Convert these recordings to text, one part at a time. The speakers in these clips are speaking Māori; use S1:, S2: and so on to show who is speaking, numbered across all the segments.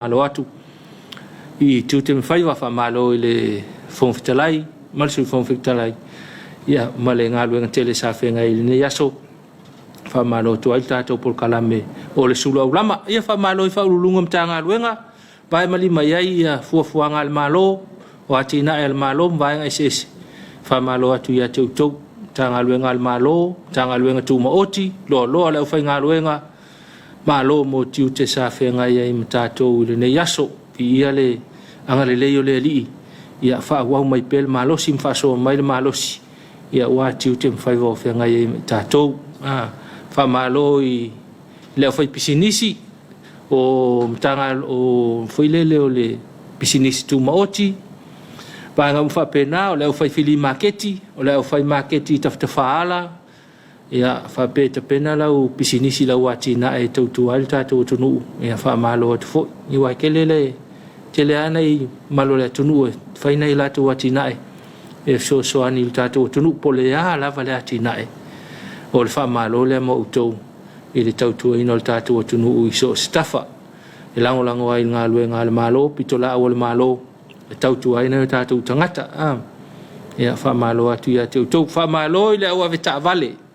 S1: malo atu I tu te fai wa fa malo ile fon fitalai mal su fon fitalai ya male ngalu ngtele sa fe ngai ne yaso fa malo to alta to por kalame o le Suluaulama ia fa malo fa ulungum tanga luenga pai mali mai ia fu ngal malo o atina el malo vai ngai ses fa malo atu ya tu tanga luenga al malo tanga luenga tu maoti lo le fa ngaluenga malo mo tiu te sa fe ngai ai mtato le ne yaso ia le angale le yo le li ia fa wa mai pel malo sim fa so mai le malo si ia wa tiu te fa vo fe ngai ai mtato fa malo I le fa pisinisi o mtanga o foi le o le pisinisi tu maoti pa ngam fa pena o le fa fili marketi o le fa marketi tafta faala ia fa pe te pena la o pisinisi la wati na e tu alta tu tunu ia fa malo to fo I wa kelele tele ana I malo le tunu fa ina ila tu wati na e so ani ta tu tunu pole ya la vale ati na o le fa malo le mo to I le tau ina le tatu tunu I so stafa e lango ai ngal malo pitola o le malo e tau ina tatu tangata ia fa malo atu ya tu fa malo le o veta vale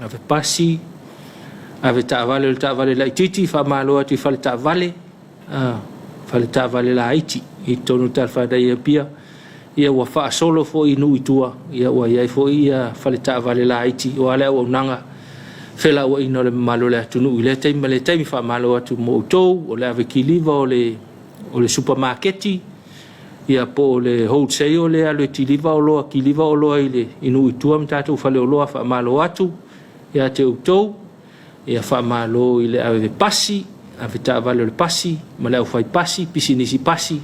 S1: ave pasi ave ta vale la titi fa malo ati fa ta vale ta vale la iti I tonu tal fa dai pia ia wa fa solo fo inu itua ia wa ia fo ia fa ta vale la iti o ala o nanga fela o ino le malo le tunu ile tai male tai fa malo atu mo to o le ave kiliva o le supermarketi ia po le wholesale o le alo tiliva o lo kiliva o lo ile inu itua mtatu fa le o lo fa malo atu ia te utou ia fa malo ile ave pasi ave ta vale le pasi ma le fai pasi pisinisi pasi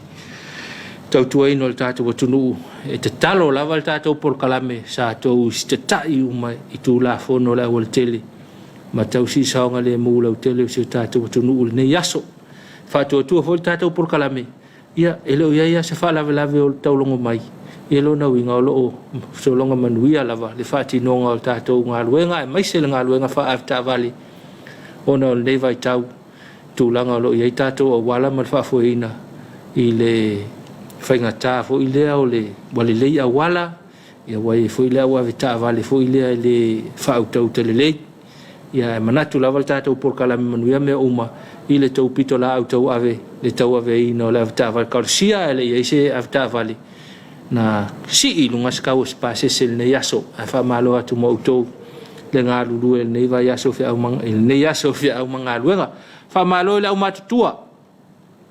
S1: tau no le tatu tunu e te talo lava le tatu por kalame sa to te tai uma I tu la fono la o tele ma tau si saonga le mu le tele se tatu tunu ne yaso fa tu fo tatu por kalame ia ele ia se fa lava o tau longo mai elo na winga lo so longa manuia lava le fati no ngal tato ngaluenga mai se ngaluenga fa afta vale ona le vai tau tu langa lo ia tato o wala mal fa foina ile fainga ta fo ile o le wale le ia wala ia wai fo ile wa vita vale fo ile le fa auto le ia manatu lava tato por kala manuia me uma ile tau pito la auto ave le tau ave no la vita vale kalsia ele ia se afta vale na si lunga skau spase sel ne yaso fa malo atu mo to le ngalu ne va yaso fi au mang ne yaso fi au mang luenga fa malo la uma tua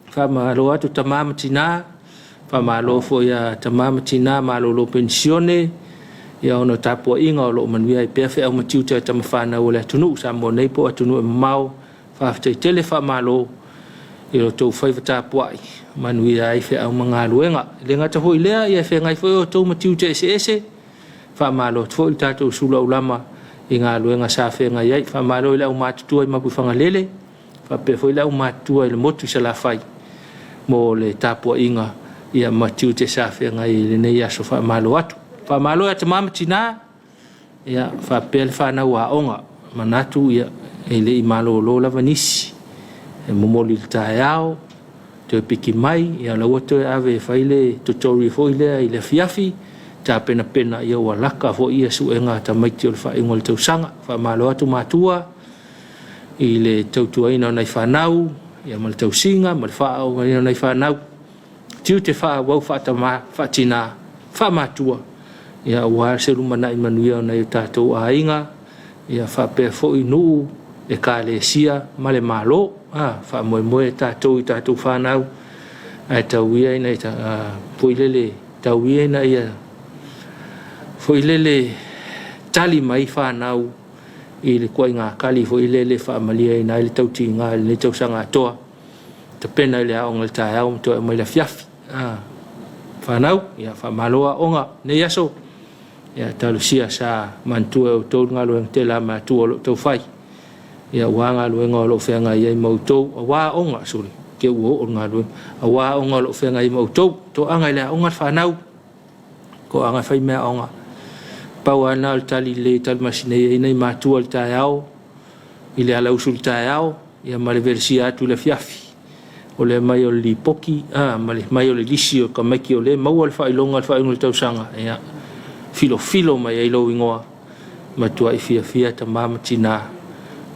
S1: fa malo atu tamam tina fa malo fo ya tamam tina malo lo pensione ya ono Tapuaiga lo manuia I pe au matiu te tamafana o le tunu sa mo nei po atu no mau fa te tele fa malo ilo to fai Tapuai manuia I fe au manga luenga le ngata ho ilea ia fe ngai fo to matiu te ese fa malo fo I tatu Suluaulama I nga luenga sa fe ngai ai fa malo ila uma tu ai mapu fanga lele fa pe fo ila uma tu ai le motu sa la fai mo le Tapuaiga ia matiu te sa fe ngai le nei aso fa malo atu fa malo atu mamatina ia fa pe fa na wa onga manatu ia ele I malo lo la vanisi e momoli tayao te piki mai ia la woto ave faile tutorial fo ile Afiafi ta pena ia walaka fo ia suenga ta mai te fa ingol te sanga fa malo atu matua ile tautua ina nai fanau ia mal te singa mal fa o ina nai fanau tiu te fa wa fa ta ma fa tina fa matua ia wa se lumana I manuia na tato ainga ia fa pe fo inu e kalesia male malo fa moe tato fanau ai tauia ina ta poilele tauia ina ia foilele tali mai fanau I le koinga kali foilele fa malia ina le tautinga le tausanga toa te pena le aonga taau to mai la fiafi fanau ia fa maloa onga ne yaso ia talusia sa mantua o to ngalo tela ma tu to fai ia wanga luenga lo fenga ia mautou wa onga suri ke wo onga lu wa onga lo fenga ia mautou to anga le onga fanau ko anga fai me onga pawana al tali le tal masine ina matua al tayao ile ala usul tayao ia male versia tu le fiafi o le mai o li poki mai o le lisi o ka meki o le mau al whailonga al whailonga tausanga ia filo mai ai lo ingoa ma tua i fia ta mama tina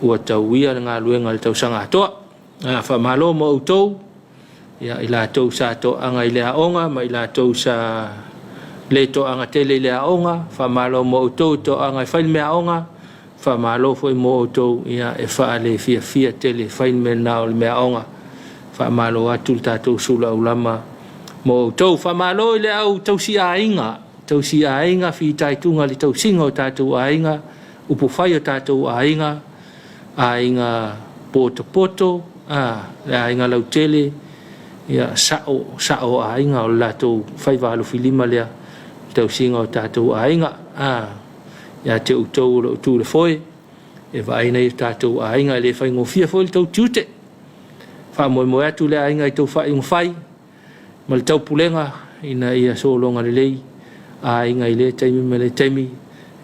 S1: ua tauia ngā luenga le tausanga atoa whamalo mo utou ia ila tau sa to anga i le aonga ma ila tau sa le to anga tele le aonga whamalo mo utou to anga i whail mea aonga whamalo foi mo utou ia e wha le fia tele whail mea nao le mea aonga whamalo atu le tātou Suluaulama mo utou whamalo i le au tausi ainga fi taitunga li tausinga o tātou ainga upu whai o tātou ainga poto le ainga lau tele ia sao ainga o latou whaiwalo filima lea tausinga o tātou ainga ia te utou o tu le foe e vaina i tātou ainga le whaingo fia foe le tau tiute whamoe atu le ainga i tau whaingo whai ma le tau pulenga ina ia solonga le lei ainga i le taimi me le taimi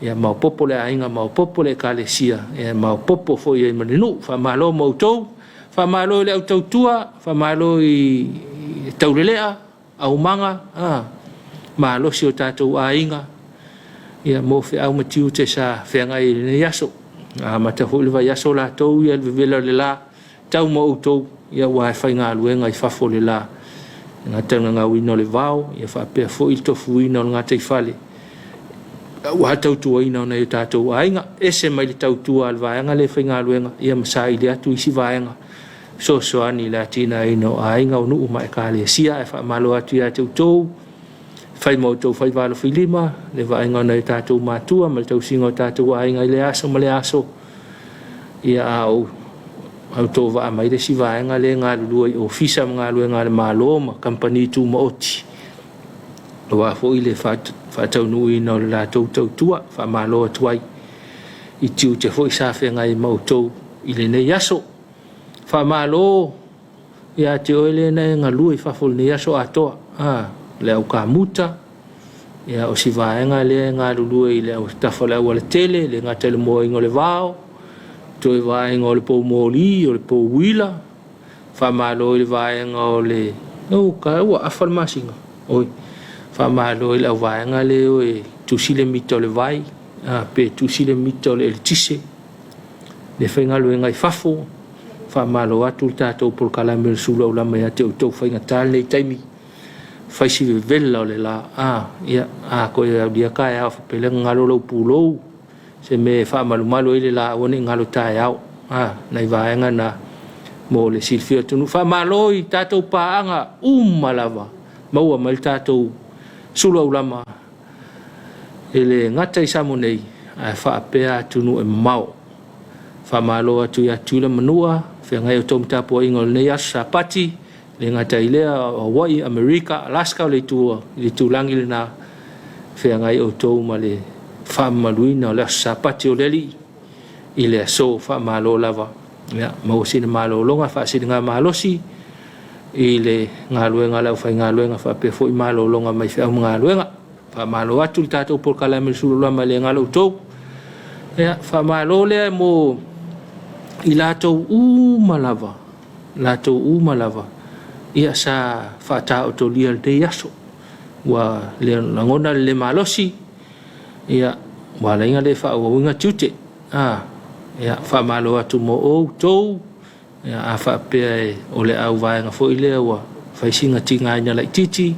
S1: ia maupopo le ainga maupopo le kalesia ia maupopo foe i maninu whamalo mautou whamalo le au tautua whamalo i taulelea au manga malo si o tātou ainga ia mo fe au matiu te sa whengai le yaso mata hoi lewa yaso la tau ia le vela le la tau mo utou ia wai whai ngā luenga i whafo le la ngā tanga ngā wino le vau ia whapea fo il tofu wino ngā teifale wa tautua ina ona i tātou ainga ese mai le tautua al vaenga le whai ngā luenga ia masai le atu isi vaenga so ani la tina ino ainga o nuu mai ka le sia e whamalo atu ia tautou whai mo tau whai walo whilima le vaenga ona i tātou mātua ma le tau singa o tātou ainga i le aso ma le aso ia au tō wa mai le si vaenga le ngā lulua i ofisa ngā lua ngā le malo ma company tu ma oti wa fo i le whatau nui na le la tau tua whamalo atuai i tiu te fo i sa whenga i mautou i le nei aso whamalo ia te oele nei ngā lua i whafol nei aso atoa le au ka muta ia o si vaenga le ngā lulua i le au tawhale au le tele le ngā tele moa ingo le vao to e vaenga o le pou moli o le pou wila whamalo i le vaenga o le ka ua awhal masinga oi whamalo i le au vaenga le o e tusile mita o le vai pe tusile mita o le tise le whainga luenga i whafo whamalo atu tātou por kalame le Suluaulama ia te utou whainga tāle nei taimi whaisi vela o le la ia koe au dia kai au whapelenga ngalo lau pūlou se me whamalu i le la one ngalo tae au nei vaenga na mo le silfia tunu whamalo i tātou paanga malava maua mai tātou Suluaulama e le ngata i samo nei whaapea tunu e mau whamalo atu i atu le manua whengai o tom Tapuaiga o nei aso sapati le ngata i lea Hawaii, Amerika, Alaska o le tūlangi le na whengai o tau ma le whamaluina o le aso sapati o leli i le aso whamalo lava mausina malo longa whaasina ngā malosi i le ngā luenga lau whai ngā luenga whapea fo i malo longa mai whiau ngā luenga whamalo atu le tātou por kalame le Suluaulama le ngā lau tau whamalo lea mo i lātou umalava ia sa whata o to lia le te yaso wa le langona le malosi ia wa le inga le whaawawinga tiute ia whamalo atu mo o tau ia a whapea o le au vaenga fo i lea wa whaisinga tinga ina lai titi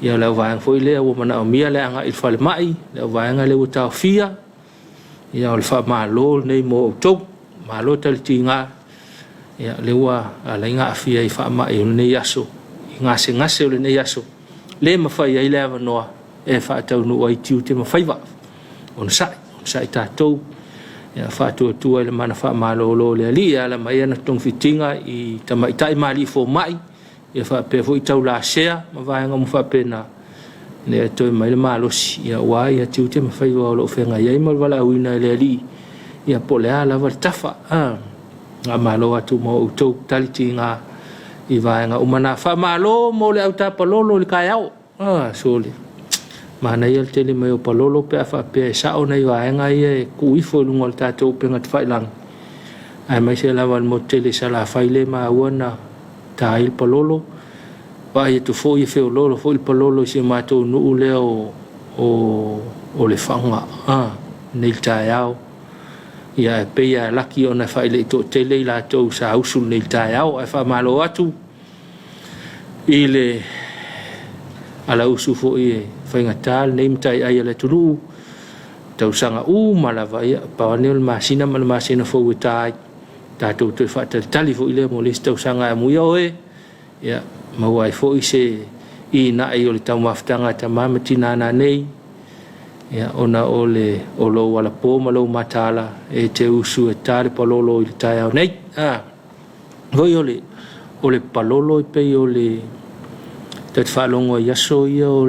S1: ia le au vaenga fo i lea wa mana o mia le anga il whale mai le au vaenga le utao fia ia o le whamalo nei mo o tau malo tali tinga ia le ua ala inga afia i whaamai o le nei aso i ngase o le nei aso le mawhai ai lewa noa e whaatau nua i tiu te mawhai wa o na sai tātou ia whaatua tua i le mana whaamalo lo le ali ala mai ana tong fitinga i tamaitai mali fo mai ia whaapea fo i tau la sea ma vaenga mu whaapea na le atoi mai le malosi ia wai a tiu te mawhai wa o lo whenga iai mal wala uina le ali ia polea lava le tafa ngā malo atu mo utou taliti ngā i vaenga umana whamalo mo le au tapalolo le kai au sole mana ia le tele mai o palolo pe a whapea e sao nei vaenga ia e kuifo lungo le tātou penga te whailang ai mai se lava mo tele sa la whaile ma ua na tai palolo pa ia tu fo ia fe lolo fo il palolo se mato no le o le fanga nei taiao ia pe ia laki ona fa ile to tele la to sa usul nei taiao e fa malo atu ile ala usu fo ia fa ngatal nei mtai ai le tulu tau sanga malava ia pa ne masina fo tai tatou te whaatalitali fo ile mo le tau sanga mu ia oe ia mawai fo i se i na i o le tau mawhitanga ta mamatina na nei ia ona o le o lo wala pō malo matala e te usu e tare palolo i le tai au nei hoi o le palolo i pei o le te whalongo i aso ia o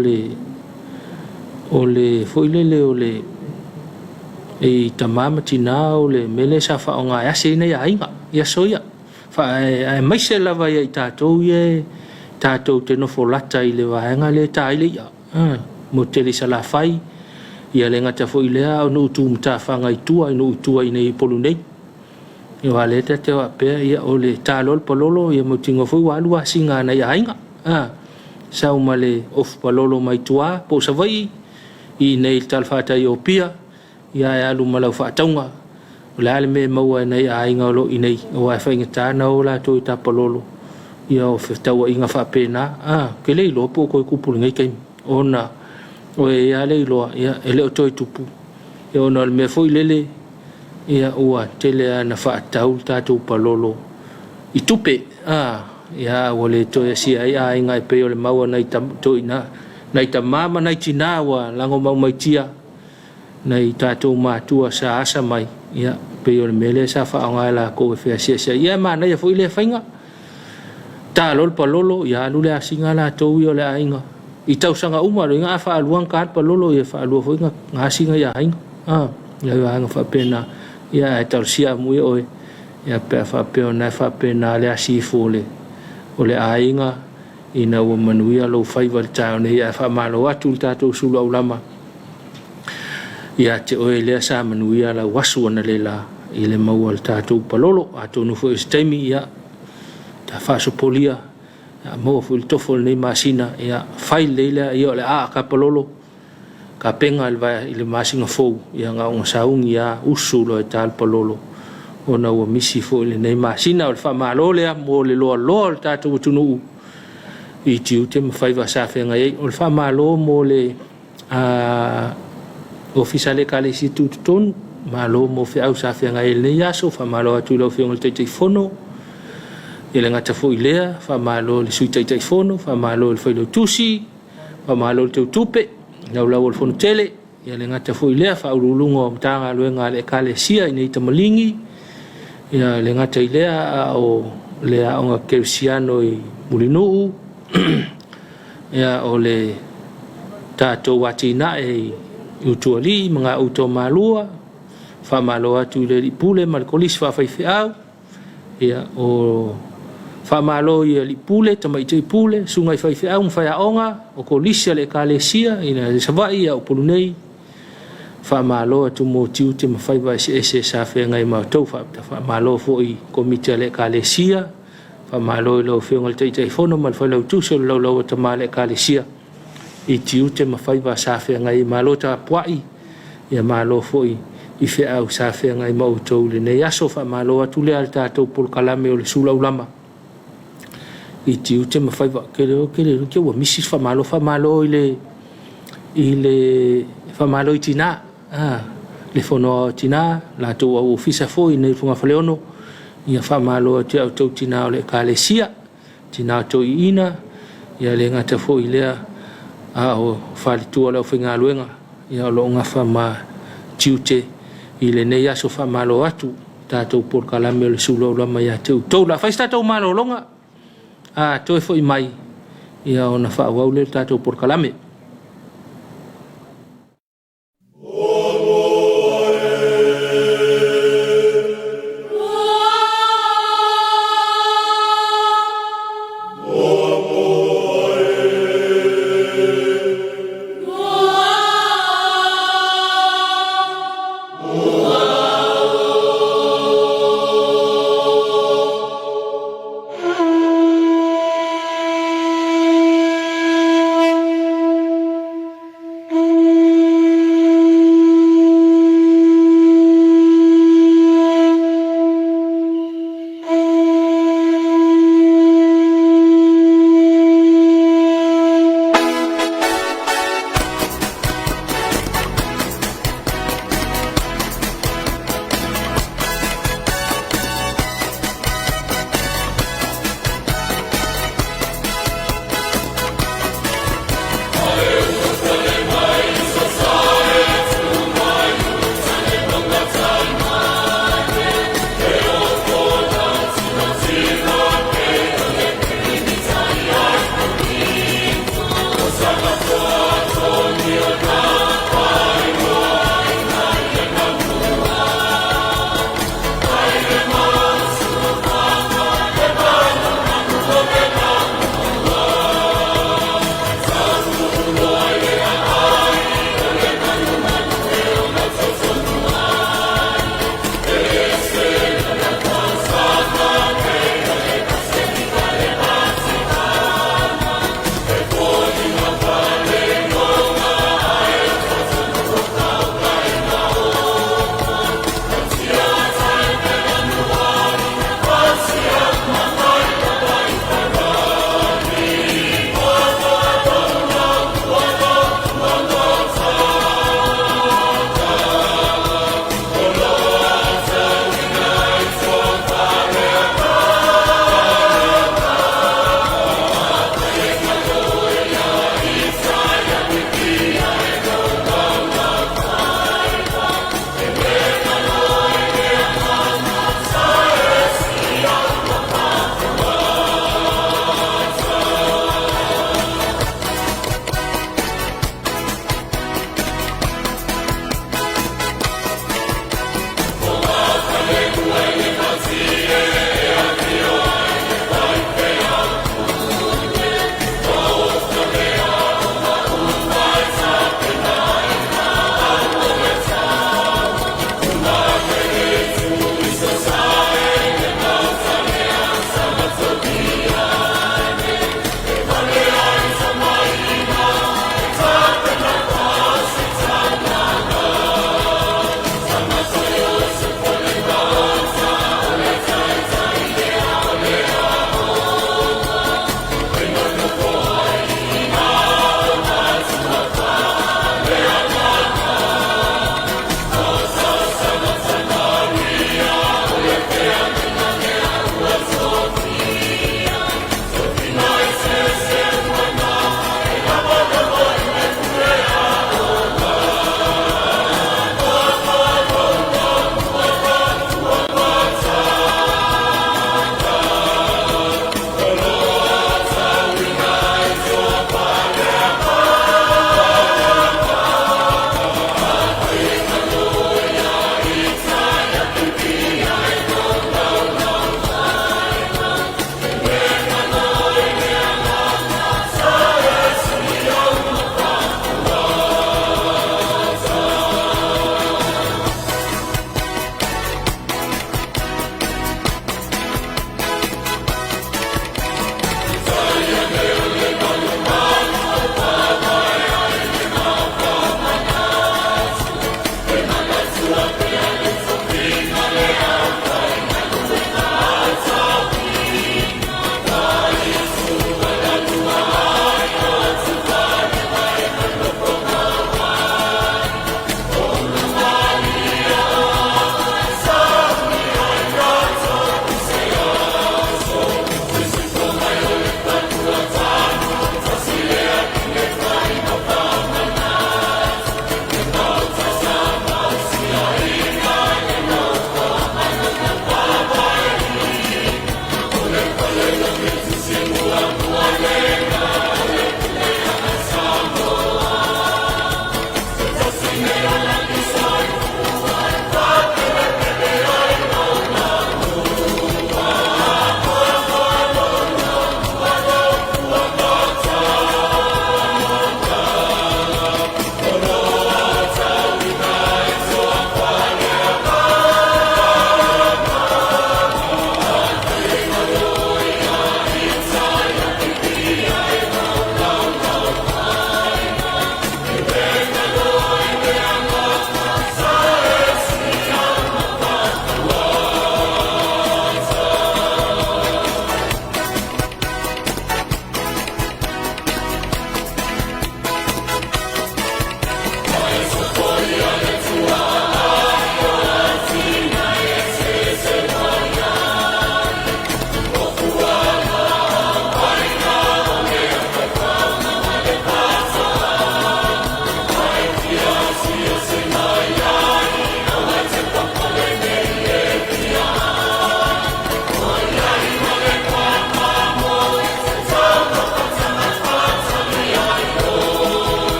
S1: le fo ilele o le e tamama tina o le mele sa fa onga ya se nei ainga ya soia fa ai mai se lava ia tatou ye tatou te no folata i le waenga le tai le ia mo te le sala fai ia le ngata fo ile a no tu mta fanga i tua no tua i nei polu nei e wale te te wa pe ia o le talol pololo ia mo tingo fo wa lua singa nei ainga sa umale of pololo mai tua po sa vai i nei talfata i opia ia ya lu malau fa taunga la le me maua nei ainga lo inei o ai fa ngata na o la to ta pololo ia o fe tawa inga fa pena ke le lo po ko ku ngai kai ona o ia le lo ia ele o to tupu ia ona me foi lele ia o tele na fa tau ta to pololo i tupe ia o le to si ai ainga pe o le maua nei tam to ina nei tamama nei tina wa lango mau mai tia nei tatou matua sa asa mai ia pe o mele sa fa nga la ko fe sia ia ma nei fo ile fainga ta lol palolo ia lu le asinga la to yo le ainga i tau sanga uma ro nga fa luang ka palolo ia fa lu fo nga asinga ia ainga ia nga fa pena ia tar sia mu o ia pe fa pe na fa pena le asi fo le o le ainga ina wo manuia lo fai val town ia fa malo atu tatou Suluaulama ia te oe lea sa manuia la wasu ana le la i le maua le tātou palolo a tonu fo estaimi ia ta whasopolia maua fu il tofo nei masina ia fai leila ia le ka palolo ka penga i le masinga fou ia nga unga saungi ia usu lo e tal palolo ona ua misi fo i le nei masina o le whamalo lea mo le loa loa le tātou tunu i tiu te mawhaiva sa whenga iei o le whamalo mo le ofisale kale si tutun malo mo fe au sa fe ngai le yaso fa malo atu lo fe ngol te fono ele ngata fo ilea fa malo le sui te fono fa malo le foi lo tusi fa malo te tupe la la wol fono tele ele ngata fo ilea fa ululungo tanga lo ngale kale sia ni te malingi ya le ngata ilea o le a onga kersiano i mulinu ya ole tato watina utuali mga uto malua fa malo atu le pule mal kolis fa fa au ia o fa malo ia li pule tamai te pule sungai fa au fa onga o kolis le kalesia ina savai ia o pulunei fa malo atu mo tiu te fa va ese sa fe ngai ma to fa malo fo i komiti le kalesia fa malo lo fe ngal te fono mal fa lo tu so lo tamale kalesia i tiu te mawhai wa sawhia ngai malo ta puai ia malo foi i fe au sawhia ngai mautou le nei aso wha malo atu le al tātou pol kalame o le Suluaulama i tiu te mawhai wa kere kia wa misi wha malo i le wha malo i tina le whono tina la tō au ofisa foi nei funga whaleono ia wha malo atu au tau tina o le kalesia tina tō i ina ia le ngata foi lea o fali tua le whinga luenga ia lo nga whama tiute i le nei aso whamalo atu tātou por kalame le Suluaulama ia teu tau la whaista tau malo longa toi fo i mai ia o na whaawau le tātou por kalame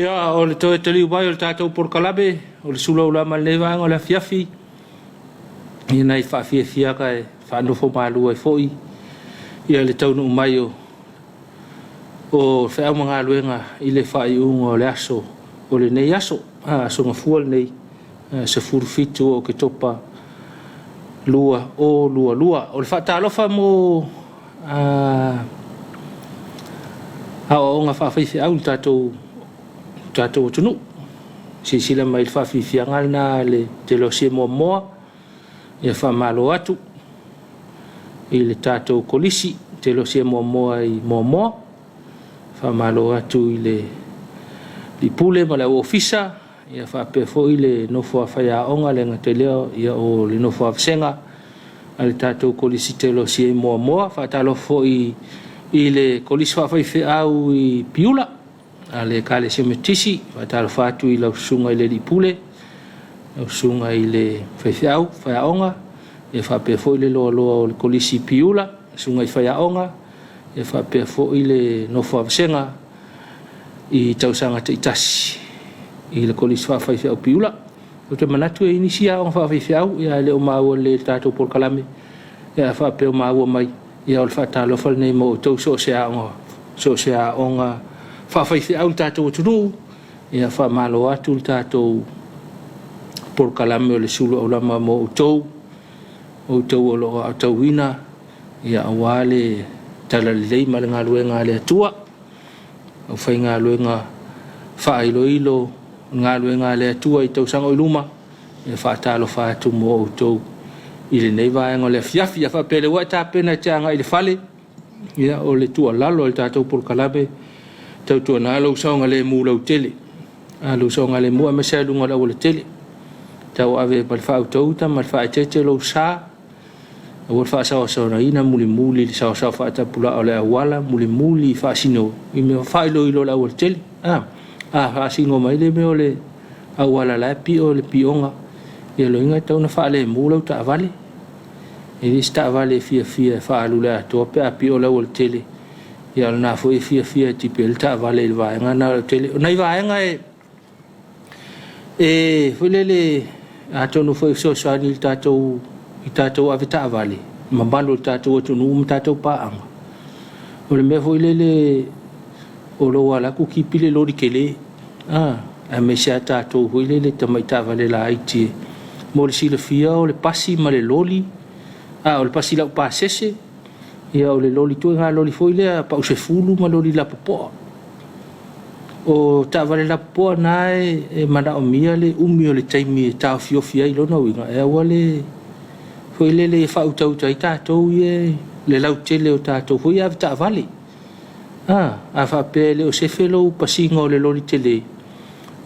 S1: Ia o le toe tali vai o le tātou porkalabe o le Suluaulama le vanga o le Afiafi ia nei whaafiafia kai whanofo mālua i foi ia le taunu mai o whao mga luenga i le whai unga o le aso o le nei aso aso ngā fual nei se furufitu o ke topa lua o le whaatalofa mo o ngā whaafaifi au le tātou tunu sila mai le whaafifianga na le te lo se moa ia whaamalo atu i le tātou kolisi te lo se moa i moa whaamalo atu i le pule ma le ofisa ia whaapea fo i le nofo a whaiaonga le ngate leo ia o le nofo a vsenga a le tātou kolisi te lo se moa whaatalo fo i le kolisi whaafaifi au i piula a le kale se metisi whaatalo whaatu i lau sunga i le lipule lau sunga i le whaifiau whaiaonga ia whaapea fo i le loa o le kolisi piula sunga i whaiaonga ia whaapea fo i le nofo a vsenga i tausanga te itasi i le kolisi whaafaifiau piula o te manatu e inisia o whaafaifiau ia le o maua le tātou porkalame ia whaapea o maua mai ia o le whaatalo whal nei mo o tau so se aonga whaafaifiau le tātou atunu ia whaamalo atu le tātou porkalame o le Suluaulama mo o tau o loa o tau ina ia awale talalilei ma le ngā luenga le atua au whai ngā luenga whaailoilo ngā luenga le atua i tausanga o luma ia whaatalo whaatu mo o tau i le nei vaenga le Afiafi a whapele wa tāpena tianga i le whale ia o le tua lalo le tātou porkalame tau tua nā lau saunga le mū lau tele a lau saunga le mua me sea lunga lau le tele tau ave ma le whaau tauta ma le whae tete lau sā a wal whae sawa sauna ina muli le sawa sawa whae tapula o le awala muli whae sino i me whae ilo lau le tele whae sino mai le me o le awala la pi o le pionga ia lo inga tau na whae le mū lau ta avale e lis ta avale fia whae alu le atoa pe a pi o lau le tele ia na foi fia tipe el ta vale il vaenga na tele na vaenga foi le atono foi so il tatou avita vale ma balo tatou tu no tatou pa anga o le me foi le o lo wala ku ki pile lo dikele a me sia tatou foi le tamaita vale la iti mo le sila fia o le pasi ma le loli o le pasi la pa sese ia o le loli tu nga loli foi le pa o se fulu ma loli la popo o ta vale la popo na e mana o mia le umi o le taimi ta fiofia i lona winga e wale foi le fa uta i tatou ie le lau tele o tatou foi a ta vale a fa pele o se felo pasinga o le loli tele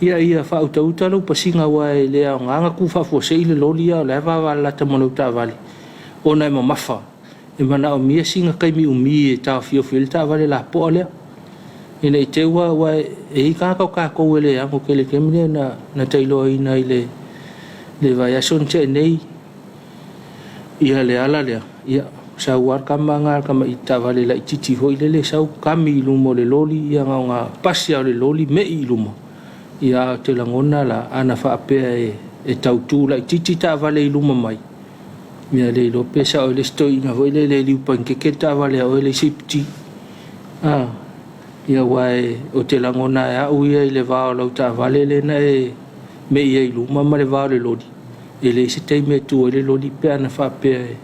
S1: ia fa uta lo pasinga wa le anga ku fa fo se le loli a le va la ta mono ta vale ona mo mafa e mana o mia singa kai mi umi e ta fio ta vale la po le ina i te wa e ka ko ele a ko kele kemne na tailo ina ile le vai ason che nei ia le ala le ia sa war kamanga kama ita vale la titi ho ile le sa kami lumo le loli ia nga pasia le loli me i lumo ia te langona la ana fa pe e tautu la titi ta vale i lumo mai mia le lo pesa o le stoi na voile le liu pan ke ta vale o le sipti ia wai o te langona ya u ia le va o ta vale le na e me ia i luma ma le va le lodi e le se te me tu le lodi pe na fa pe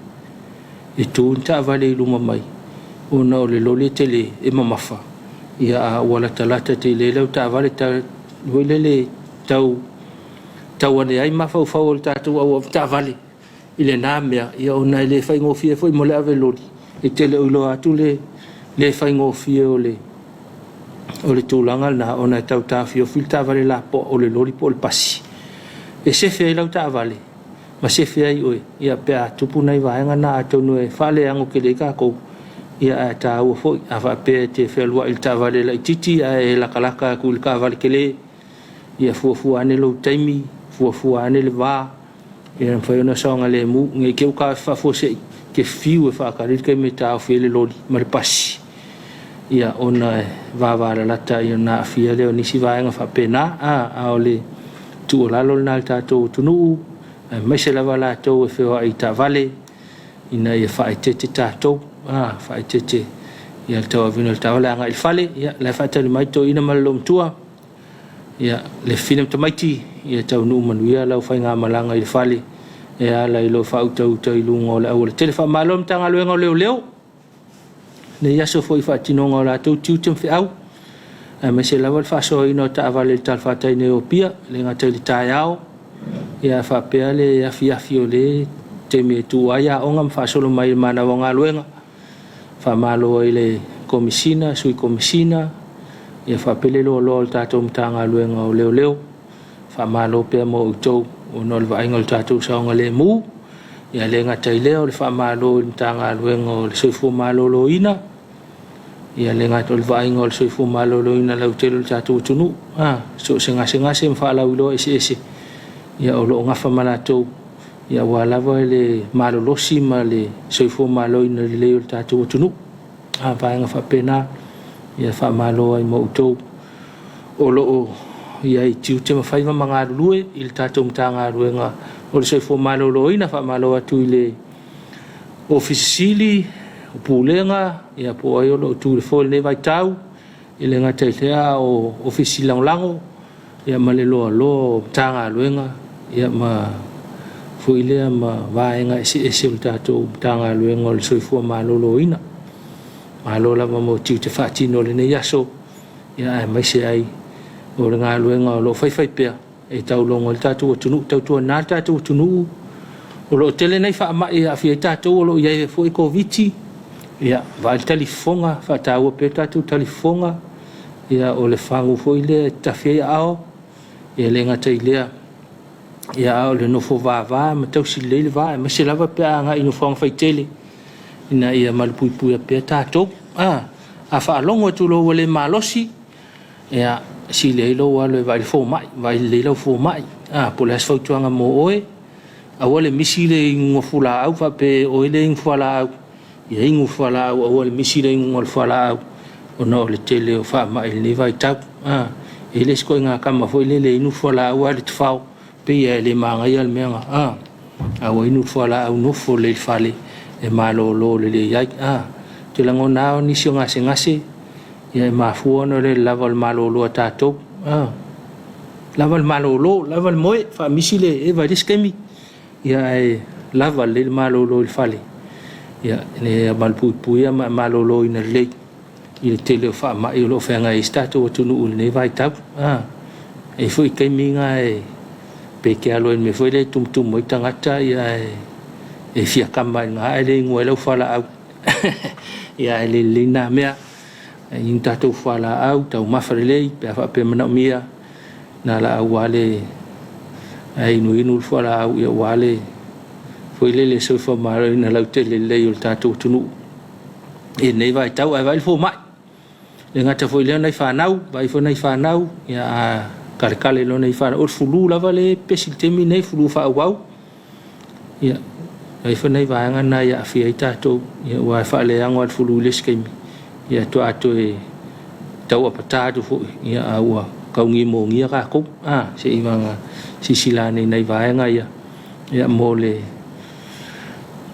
S1: e tu ta vale i luma mai o na o le loli tele e mamafa ia wala talata te le lo ta vale ta voile le tau ane ai mafa o fa o ta tu o ta vale ile na mea ia ona le fai ngofia foi mo le ave lodi e tele o lo atu le fai ngofia o le tūlanga na ona tau tawhio filta vale la po o le lori po le pasi e sefe ai lau ta vale ma sefe ai oe ia pea tupu nai vaenga na atonu e fale ango ke le kako ia a ta ua foi a va pe te whelua il ta vale la titi a e la kalaka ku il ka vale ke le ia fuafua ane lo taimi fuafua ane le va ia fai ona saonga le mu nge ke uka fafo se ke fiu e whakarit ke me ta o fele lori ma le pasi ia ona vavara lata ia na afia leo nisi vaenga whapena a ole tu lalo na tatou tunu mai se lava latou e whea i ta vale ina ia whaitete tatou whaitete ia tau avino tau le anga il fale ia le whaitale mai to ina malom tua ia le finem tamaiti ia tau nu manuia lau whainga malanga il fale ia la ilo whautau tau ilungo le au le tele wha malom tanga luenga leo leo ne yaso foi whatinonga o la tau tiutem whiau me se lawal whaso ino ta avale tal whatai ne opia le ngatai li tai au ia whapea le afiafi o le te me tu aia onga mwhasolo mai mana wanga luenga whamalo i le komisina sui komisina ia whapele lo lo tatou mtanga luenga o leo leo whamalo pia mo utou o nol vainga o tatou saonga le mu ia le ngatai leo le whamalo i mtanga luenga o le soifu malo lo ina ia le ngatai o le vainga o le soifu malo lo ina lau telo le tatou tunu so se ngase mwhalau ilo ese ia o lo ngafa malatou ia walawa le malolosi ma le soifo malo ina le leo le tatou tunu vaenga whapena ia whamalo ai mo utou o loo ia i tiu te mawhaiva mga rulue i le tatou mtanga ruenga o le soifo malo lo ina whamalo atu i le ofisili o pulenga ia po ai o loo tu le fol ne vai tau i le ngatai lea o ofisi lango ia ma le loa lo mtanga ruenga ia ma fuilea ma vaenga ese o tatou mtanga luenga o le soifua malolo ina malola ma mo tiu te whaatino le ne yaso ia mai se ai o le ngā luenga o lo whaiwhai pia e tau longo le tatou atunu tau tua nā tatou atunu o lo tele nei whaamai a fia tatou o lo iai fo e koviti ia vai talifonga whaataua pe tatou talifonga ia o le whangu fo ile tawhia ao ia le ngatai lea ia o le nofo vava ma tau si leile va ma se lava pe anga ino fong faitele ina ia malpuipui pe tatou a whaalongo tu lo le malosi ia si leilo wale vai fo mai vai leilo fo mai po le asfautuanga mo oe a wale misi le ngofula au fa pe o le ngofula au ia ngofula au o le misi le ngofula au o no le tele o fa mai le vai tau ele sko nga kama fo le ngofula au le tfao pe ia le manga ia le menga a o inu fala au no fo le fale e malo lo le ia te lango na ni sio ngase ia ma fu no le laval malo lo tato laval malo lo laval moe fa misile e va diskemi ia e laval le malo lo le fale ia ne mal pu ia malo lo ina le il tele fa ma io lo fa nga stato tu no ne vai tap e foi ke minga e pe ke alo me foi le tum mo tangata ia e fia kama nga ele ngwelo fala au ia ele lina mea in tatou fala au tau mafrelei pe fa pe mana mia na la wale ai inu fala au ia wale foi le so fa maro na la tele le il tatou tunu e nei vai tau ai vai fo mai le ngata foi le nei fa nau vai fo nei fa nau ia karkale lo nei fa o fulu la vale pesil temi nei fulu fa wau ia ai fa nei va ngana ia fi ai tatou ia wa fa le angwa fulu le skemi ia to ato e tau apatado fo ia awa kaungi mo ngia ka ko se iwanga sisilane nei va nga ia mole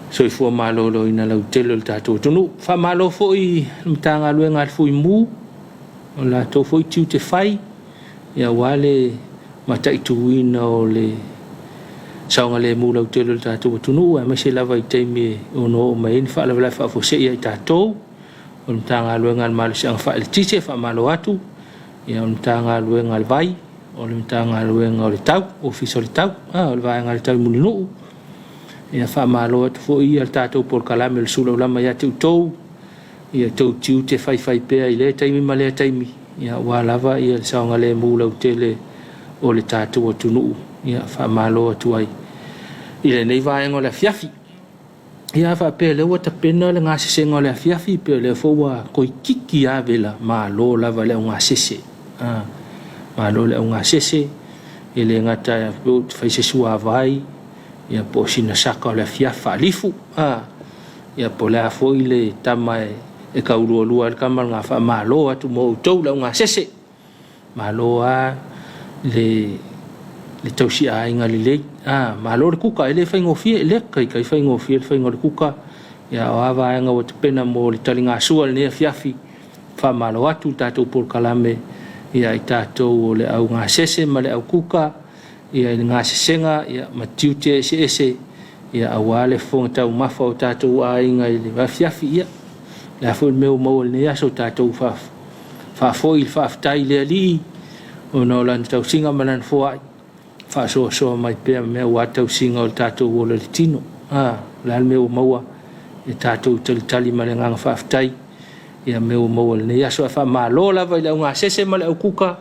S1: so fo malo lo ina lau telo tatou tunu fa malo fo i mtanga luenga fu mu la to fo tiu te fai ia wale matai tuina o le saunga le mula utelo le tatou tunu ma se lava i teimi ono mai fa la fa fo se ia tatou o mtanga luenga mal sang fa le tise fa malo atu ia mtanga luenga vai o le mtanga luenga o le tau official tau o le vai ngal tau muninu ia fa malo atu fo ia tatou por kalame le Suluaulama ia tou ia tou tiu te fai pe ai le teimi male teimi ia walava ia saunga le mula utele o le tatou tunu ia fa malo atu ai ile nei vai ngol Afiafi ia fa pe le wata pena le ngase se ngol Afiafi pe le fo wa ko kiki a vela malo lava le ngase malo le ngase ile ngata po fai se sua vai ia po sina saka le Afiafa lifu ia po la fo ile tama e ka ulua le kamal ngā wha malo atu mo tau lau ngā sese malo a le tausi a inga li lei malo le kuka ele whaingofia ele kai whaingofia le whaingo le kuka ia o awa anga o te pena mo le tali ngā sua le nea Afiafi wha malo atu tātou por kalame ia i tātou o le au ngā sese ma le au kuka ia i ngā sesenga ia ma tiute ese ia awale fonga tau mafa o tātou a inga i le Afiafi ia le afo meu mau le nea so tātou fa foi fa aftai le ali o no lan tau singa manan foai fa so mai pe me wa tau singa o tātou o le tino la meu maua e tātou tali malenga fa aftai ia meu mau le nea so fa malo la vai le ngā sese ma le au kuka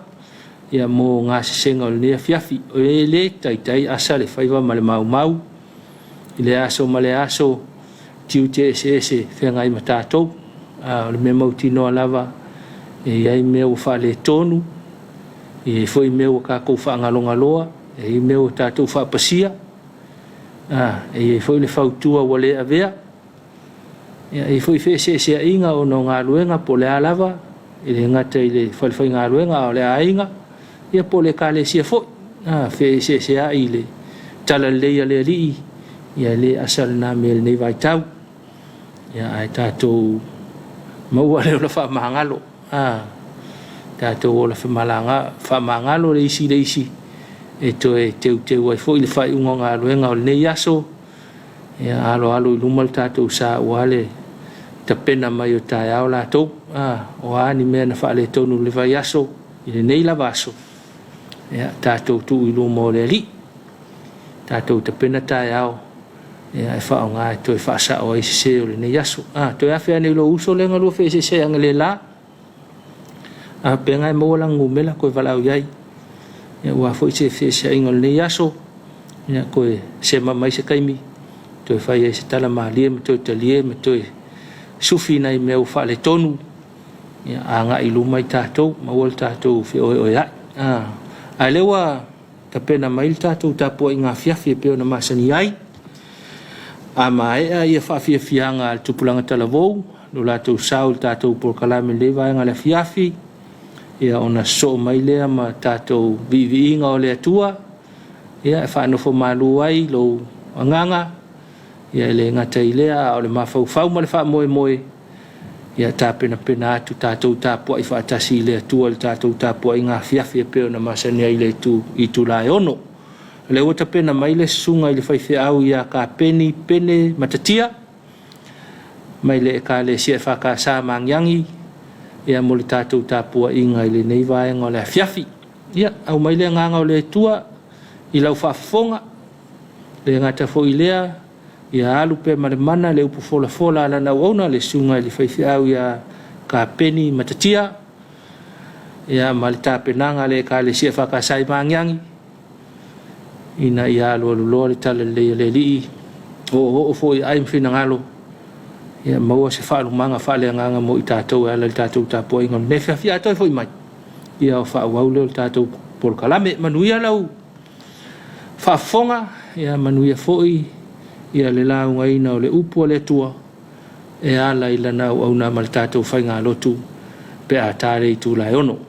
S1: ia mo ngā sesenga o le nea Afiafi o le tai asa le faiva ma le mau i le aso ma le aso tiute ese whengai ma tātou o le mea mautino lava e ai mea o wha le tonu e foi mea o kākou wha ngalongaloa e mea o tātou wha pasia e foi le whautua wa le avea e foi se a inga o no ngā luenga po le alava e le ngata i le whalwhai ngā luenga o le a inga ia po le ka le sia foi se a i le tala leia le alii ia le asal na me le nei vai tau ia ai tātou maua leo la wha mahangalo tātou o la wha mahangalo le isi e toe teu ai fo i le whai unga ngā luenga o le nei aso ia alo i lumal tātou sa uale ta pena mai o tai au lātou o ani mea na wha le tonu le vai aso i le nei lava aso ia tātou tu i lumo le li tātou ta pena tai au ia e wha o ngā e toe wha sa o ai se o le nei aso toe awhia nei lo uso le ngalua whi se anga le la pe ngai mo la ngumela koe walau iai ia ua fo i se whi se inga le nei aso ia koe se mamai se kaimi toe whai e se tala maalia me toe talie me toe sufi nei mea uwha le tonu ia a ngā ilu mai tātou mawal tātou whi oe ai ai lewa ta pena mai tātou Tapuaiga ngā Afiafi e peo na masani ai a mai a ia whaafiafianga al tupulanga talavou no lātou sao tātou por kalame lewa ngā le Afiafi ia ona so mai lea ma tātou vivi inga o le atua ia e whaanofo malu ai lo anganga ia le ngata i lea o le mawhau ma le wha moe ia tā pena atu tātou tāpua i whaatasi i le atua le tātou tāpua i ngā Afiafi e peo na masani ai le i tu lai ono le ota pena mai le sunga i le whaiwhi au ia ka pene matatia mai le ka le sia whaka sa mangyangi ia mo le tātou tāpua i ngai le nei vaenga o le Afiafi ia au mai le nganga o le tua i lau whafonga le ngata fo i lea ia alu pe mana le upu fola ala na wauna le sunga le whaiwhi au ia ka peni matatia ia ma le tāpenanga le ka le sia whaka sa mangyangi ina ia lo le tala le li o fo i ai mfina ngalo ia maua se whaalu manga whaale nganga mo i tātou ala le tātou Tapuaiga ne Afiafi atoi fo i mai ia o whaawau leo le tātou por kalame manuia lau whaafonga ia manuia fo ia le launga ina o le upu le tua e ala i lana au na ma le tātou whainga lotu pe a tāre i tū lai ono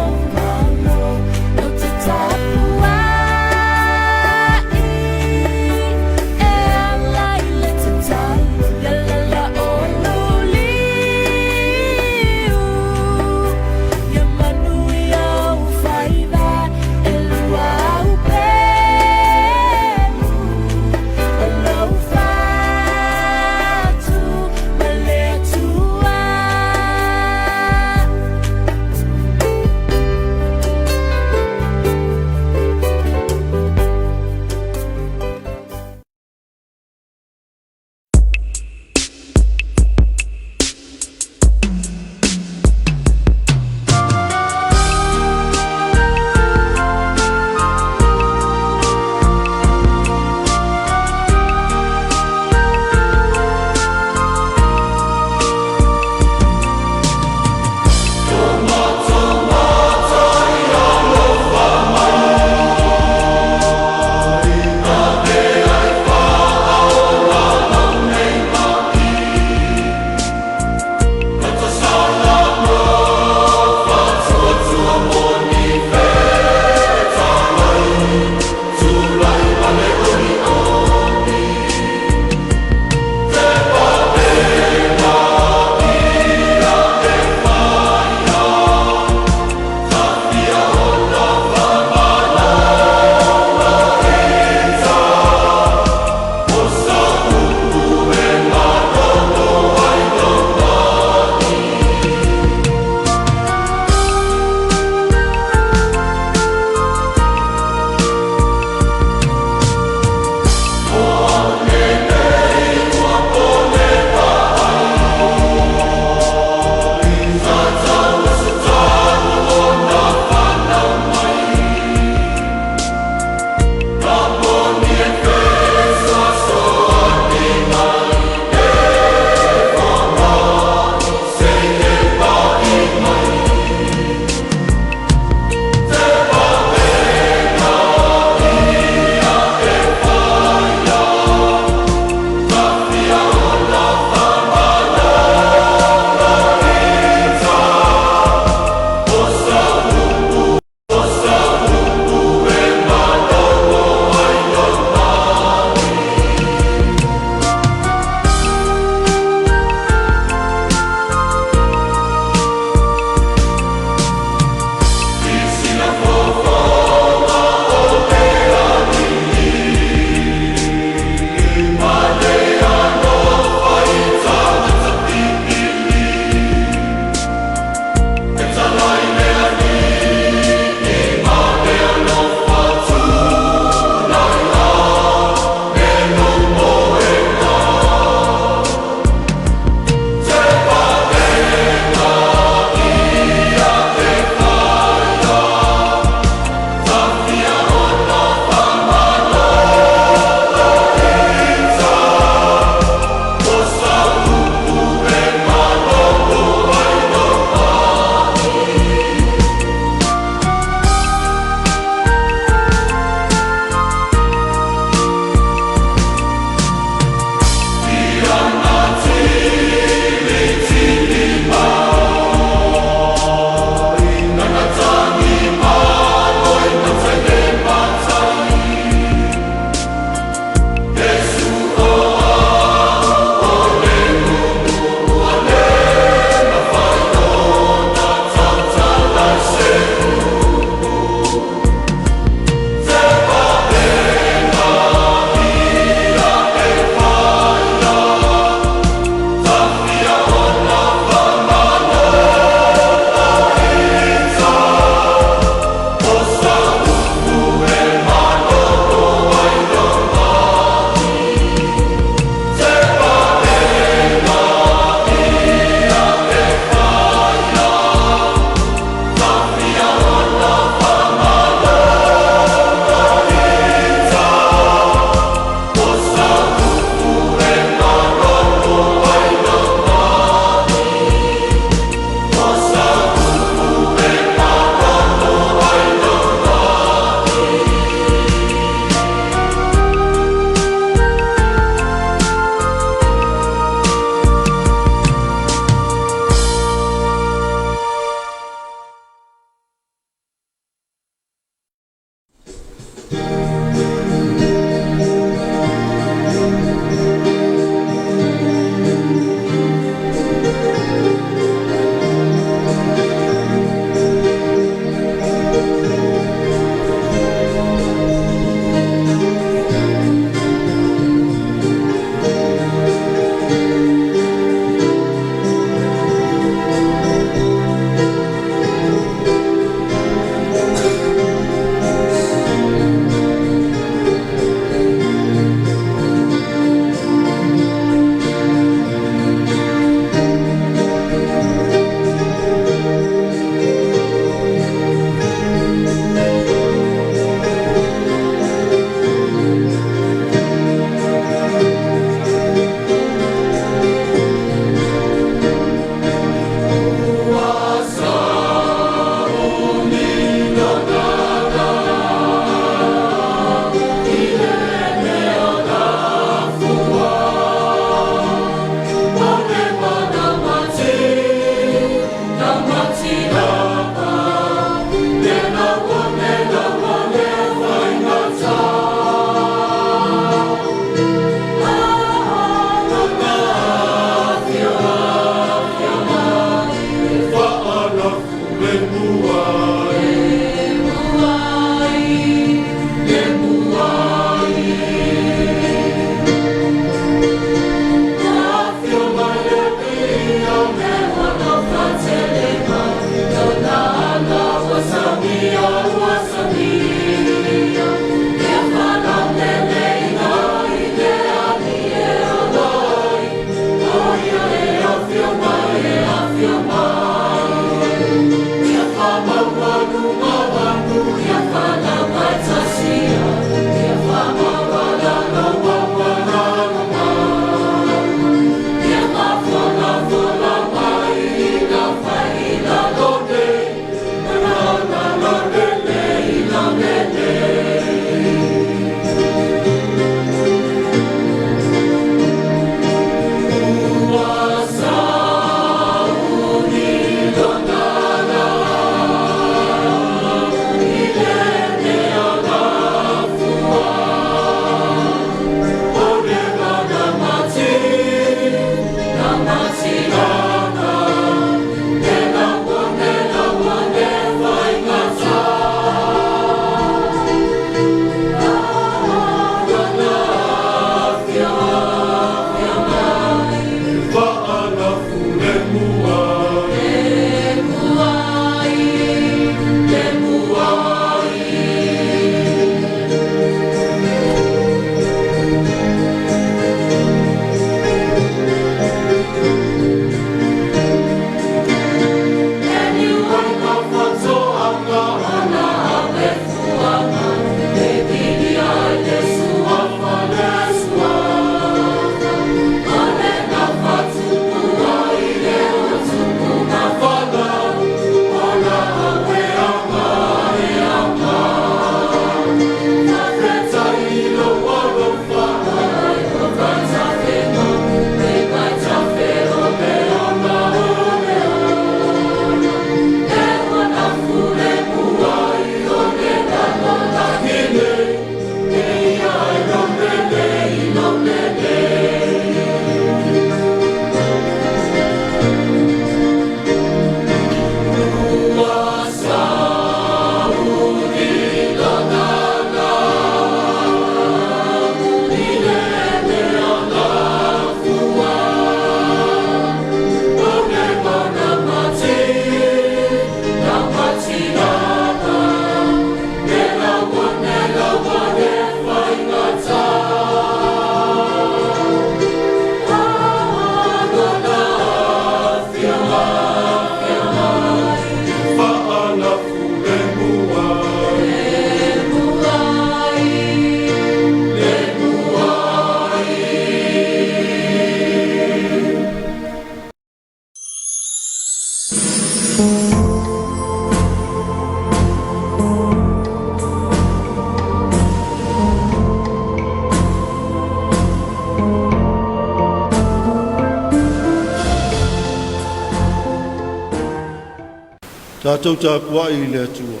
S2: Tātou Tapuaiga le atua.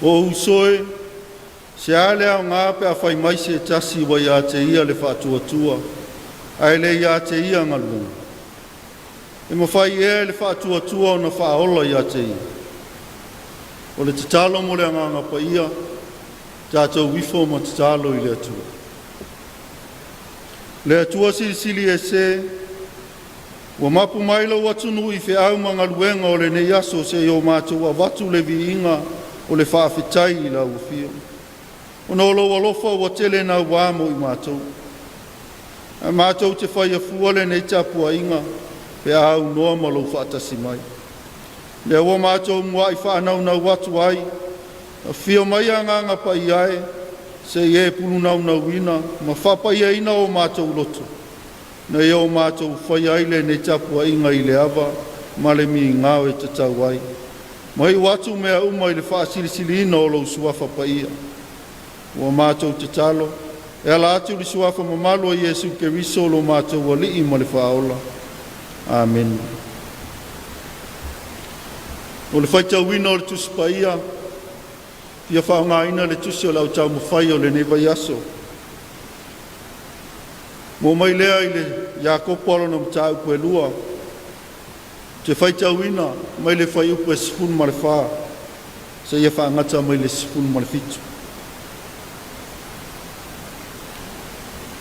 S2: O usoe, se alea o ngā pe a whai mai se tasi wa ia te ia le whātua, ai le ia te ia ngalunga. E mo whai e le whātua o na whaola ia te ia. O le tatalo mo le anganga pa ia, tātou wifo ma tatalo i le atua. Le atua sili e se, wa mapu mai lau atunu i whiau mga luenga o le nei aso se i o mātou a watu le viinga o le whaafetai i lau whio. O no lo alofa wa tele na wāmo i mātou. A mātou te whai a fuale nei Tapuaiga pe au noa ma lau whaatasi mai. Le wa mātou mua i whaanau nau watu ai, a whio mai anganga pa i ai, se i e pulu nau nau ina, ma whapai e ina o mātou loto. Na eo mātou whai aile ne Tapuaiga i le awa, ma le mi ngāwe te tau ai. Mai watu mea uma i le whaasilisili ina o lau suafa pa ia. Ua mātou te talo, e ala atu li suafa mamalo i Yesu Keriso lo mātou wali i ma le whaola. Amen. O le whaitau wina o le tusi pa ia, pia whaonga ina le tusi o lau tau mawhai o le neva yaso. Mo mai lea i le Iakopo alona matau pue lua. Te whaitau ina, mai le whai upu e sifun ma le wha. Se ia whaangata mai le sifun ma le fitu.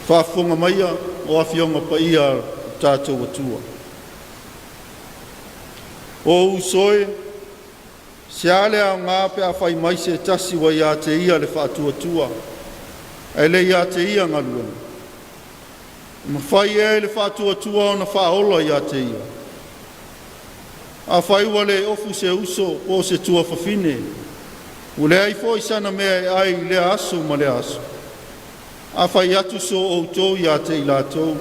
S2: Whaafonga maia o awhionga pa ia tātou atua. O usoe, se ale au ngā pe a whai mai se tasi wa ia te ia le whaatua. E le ia te ia ngaluanga. Ma whai e le whātua o na whaola i a te ia. A whai wale ofu se uso o se tua whawhine. U le ai fo sana mea e ai le aso ma le aso. A whai atu so o tau i a te i la tau.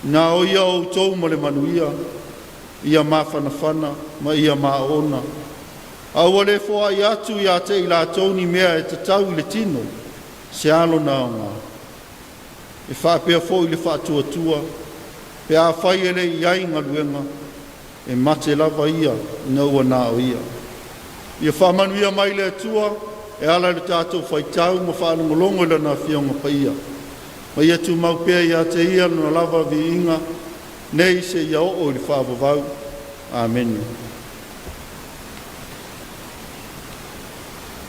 S2: Nā o ia o tau ma le manuia. Ia ma whanawhana ma ia ma ona. A wale fo ai atu i a te i la tau ni mea e te tau i le tino. Se alo na o ngā. E whapea fo i le whātua, pe a whai ele i ai ngaluenga, e mate lava ia, na ua nā o ia. Ia whamanuia mai le atua, e ala le tātou whaitau, ma whanungolongo le na whionga pa ia. Ma ia tu maupea ia te ia, na lava vi inga, nei se ia o i le whaavavau. Amen.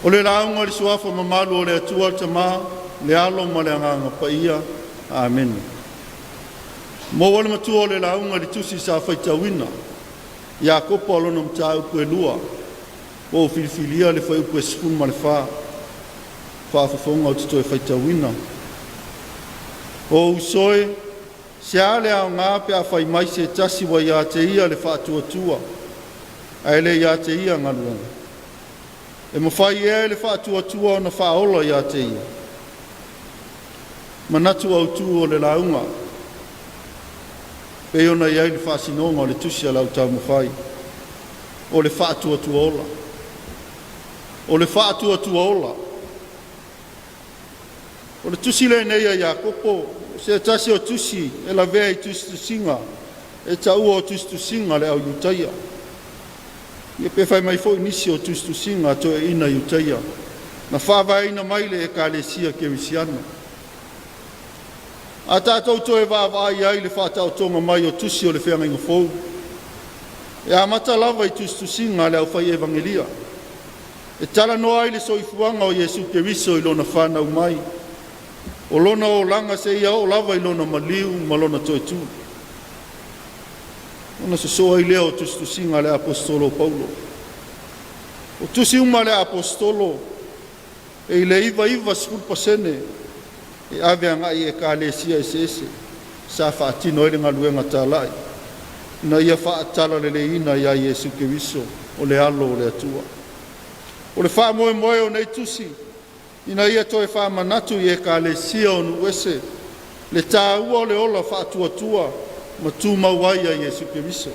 S2: O le launga le suafa mamalu o le atua te maa, le alo ma le anganga pa ia. Amen. Mo wale matua o le launga li tusi sa whaitawina. Iakopo alona mtau pue lua. O filifilia le whai upu e sifun ma le wha. Whaafafonga o tito e whaitawina. O usoe, se ale au ngā pe a whai mai se tasi wa ia te ia le whaatua. A ele ia te ia ngaluanga. E mawhai e le whaatua o na whaola ia te ia. Manatu au tu o le launga. Pe ona iai le whaasinonga o le tusi a lau tau mawhai. O le whaatua ola. O le whaatua ola. O le tusi le nei a Iakopo, se tasi o tusi, e la vea i tusi tu singa, e taua o tusi tu singa le au Iutaia. Ia pe fai mai fo inisi o tusi tu singa to e ina Iutaia. Na whawa ina maile e ka le sia ke wisiana. A tātou to e wāwā i ai le whātau tonga mai o tusi o le whenga inga fōu. E a mata lava i tusi tu singa le au whai evangelia. E tala no ai le soifuanga o Yesu ke wiso i lona whanau mai. O lona o langa se ia o lava i lona maliu ma lona toe tu. Ona se soa i lea o tusi tu singa le apostolo Paulo. O tusi uma le apostolo e i le iwa skulpasene e ave anga i e ka le sia e se sa whaatino e le ngaluenga tālai. Na ia whaatala le ina ia Yesu ke wiso o le alo o le atua. O le wha moe o nei tusi ina ia toe wha manatu i e ka le sia o nuese le tā ua o le ola wha atua ma tū mauai a Yesu ke wiso.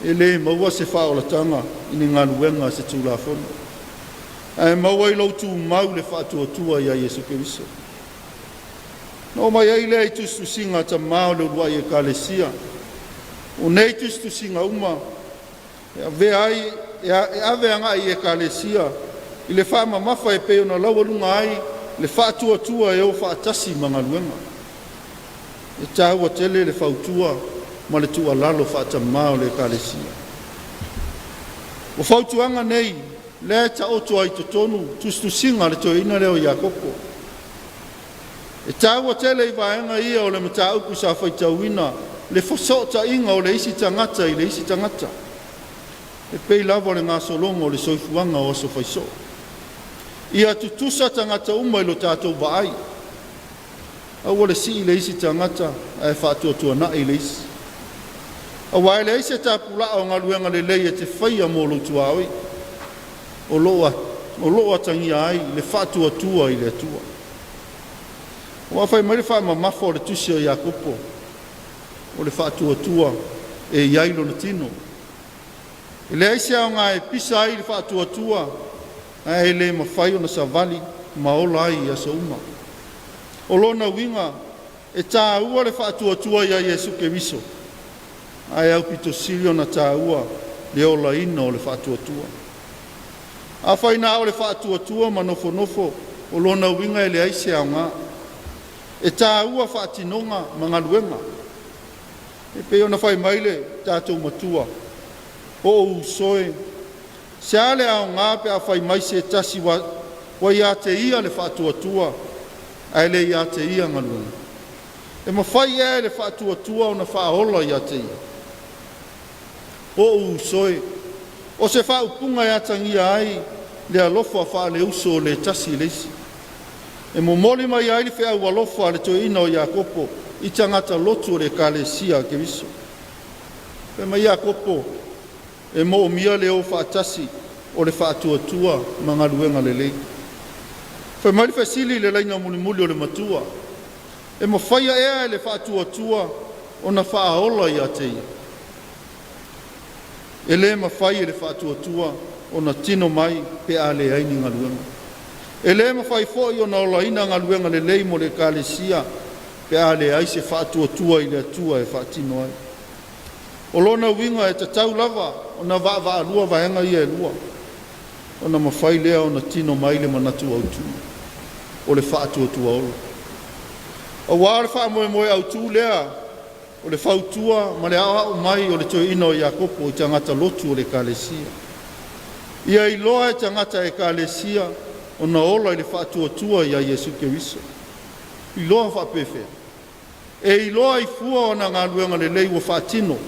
S2: E le maua se wha o la tanga ini ngaluenga se tū la whona. E maua i lau tū mau le wha atua i a Yesu ke wiso. No mai ai le i tustu singa ta mao le uruai e ka le sia. O nei tustu singa uma e ave ai e ave anga i e ka le sia i le wha mafa e peo na lau alunga ai le wha atua e o wha atasi mangaluenga. E tāua tele le whautua ma le tua lalo wha atamao le ka le sia. O whautuanga nei le ta oto ai totonu tustu singa le to ina leo Iakopo. E tāua tele i vaenga ia o le mata uku sa whaitauina le whasota inga o le isi tangata i le isi tangata. E pei lava le ngā solonga o le soifuanga o aso whaiso. Ia tutusa tangata uma i lo tātou vaai. Aua le si i le isi tangata e whātua na i le isi. Awa e le isi tā pula o ngā luenga le lei e te whaia mō lotu aoi. O loa tangia ai le whātua i le atua. Wa fai mai fa mafo o le tusi o Iakopo o le whātua e iailo na tino. I le aise au ngā e pisa ai le whātua e le mawhai o na savali ma ola ai i asa uma. O lona winga e tā ua le whātua i a Yesu ke wiso. Ai au pito silio na tā ua le ola ina o le whātua. A whai nā o le whātua ma nofo o lona winga e le aise au ngā. E tā ua whaatinonga mga luenga. E peo na whai maile tātou matua. O usoe. Se ale au ngā pe a whai maise tasi wa ia te ia le whaatua. Ai le ia te ia ngā luenga. E ma whai e le whaatua o na whaaola ia te ia. O usoe. O se whaupunga ia tangia ai le alofa wha le uso le tasi leisi. E mo moli mai ai le whea ualofa le to ina o Iakopo i tangata lotu o le ka le sia ke wiso. Pe mai Iakopo e mo mia le o whaatasi o le whaatua mga luenga le lei. Pe mai le whesili le leina muli o le matua. E mo whaia ea le whaatua o na whaaola i a te ia. E le ma whaia le whaatua o na tino mai pe a le aini ngā luenga. E le ma fai fo i o na ola ina ngā luenga le lei mo le ka le sia pe a le ai se whaatua i le atua e whaatino ai. O lona winga e tatau lava o na wa alua vaenga i e lua. O na mawhai lea o na tino mai le manatu au tu. O le whaatua ola. O wāre wha moe au tu lea o le whautua ma le au mai o le toi ina o Iakopo i tangata lotu o le ka le sia. Ia i loa e tangata e ka le sia o na ola i le whaatua i a Yesu ke wiso. I loa whapewhea. E i loa i fua o na ngā luenga le lei wa whaatino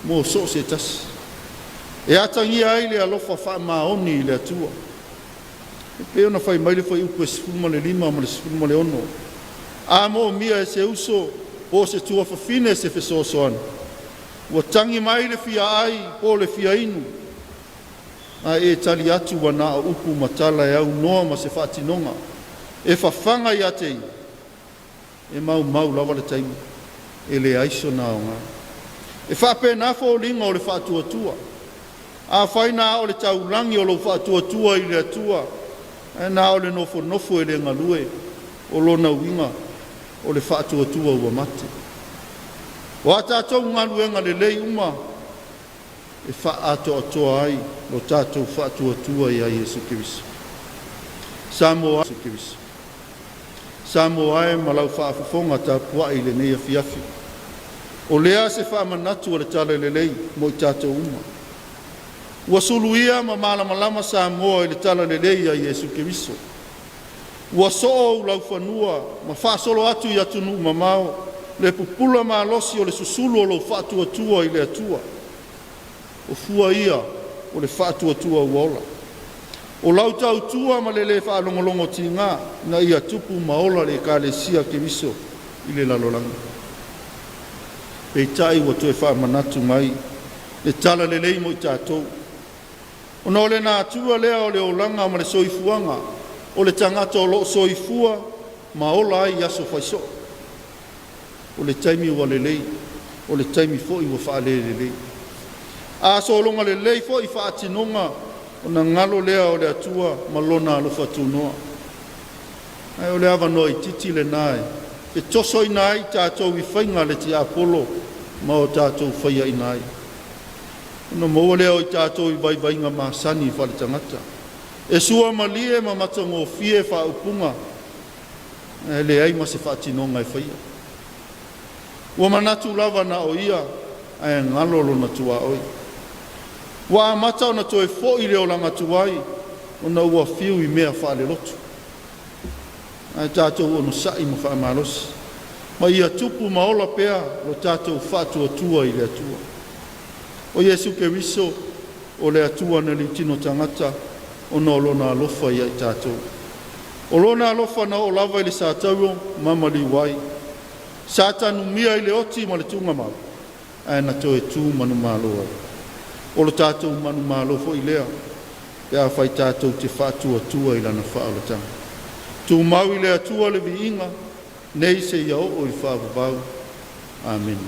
S2: mo so se tasi. E atangia ai le alofa wha maoni i le atua. E peo na whai maile whai upo e sifuruma le lima ma le sifuruma le ono. A mo mia e se uso o se tua whawhine se wheso soan. Ua tangi mai le fia ai po le fia inu. a e tali atu wana a upu matala e au noa ma se whaatinonga. E whawhanga ia te i. E mau lawa le taimi. E le aiso na o ngā. E whape na whaulinga o le whaatuatua. A whaina o le taulangi o lo whaatuatua i le atua. E na o le nofo e le ngalue. O lona winga o le whaatuatua ua mate. O a tātou ngaluenga le lei uma. E whaato atoa ai lo tātou whaatuatua i a Yesu Kiriso. Samoa Yesu Kiriso. Samoa e malau whaafafonga Tapuaiga le nei Afiafi. O lea se whaamanatu o le tala le lei mo i tātou uma. Ua suluia ma malamalama Samoa i le tala le lei a Yesu Kiriso. Ua soo lau whanua ma whaasolo atu i atunu mamao le pupula ma alosi o le susulu o lo whaatuatua i le atua. O fua ia o le whaatuatua uola. O lau tautua ma le whaalongolongo ti ngā na ia tupu maola le ka le sia Kiriso i le lalolanga. Pei tai ua toe whaamanatu mai le tala le lei mo i tātou. O na ole nā atua lea o le olanga ma le soifuanga o le tangata o lo soifua ma ola ai aso whaiso. O le taimi ua le lei, o le taimi fo i ua whaale le lei. A so longa le lei fo i whaatinonga o na ngalo lea o le atua ma lona alofa tunoa. Ai o le awa no i titi le nae. E toso i nai tātou i whainga le ti Apollo ma o tātou whaia i nai. Ono maua lea o i tātou i vaivainga ma sani i whale tangata. E sua malie ma matango fie whaupunga. E le ai ma se whaatinonga i whaia. Ua manatu lava na o ia ai ngalolo na tua oi. Wa amata ona toe fo i leo langa tuai ona ua fiu i mea whaale lotu. Ai tātou ono sai ma wha amalosi. Ma ia tupu maola pea lo tātou whaatua tua i le atua. O Yesu Keriso o le atua na li tino tangata ona o lona alofa i tātou. O lona alofa na o lava i le sātau mamali wai. Satanu mia i le oti ma le tunga mau. Ai na toe tū manu malo ai. O lo tātou manu malo fo i lea. Pea whai tātou te whātua tua i lana whaalatanga. Tū mau i le atua le vi inga. Nei se ia o i whaavavau. Amen.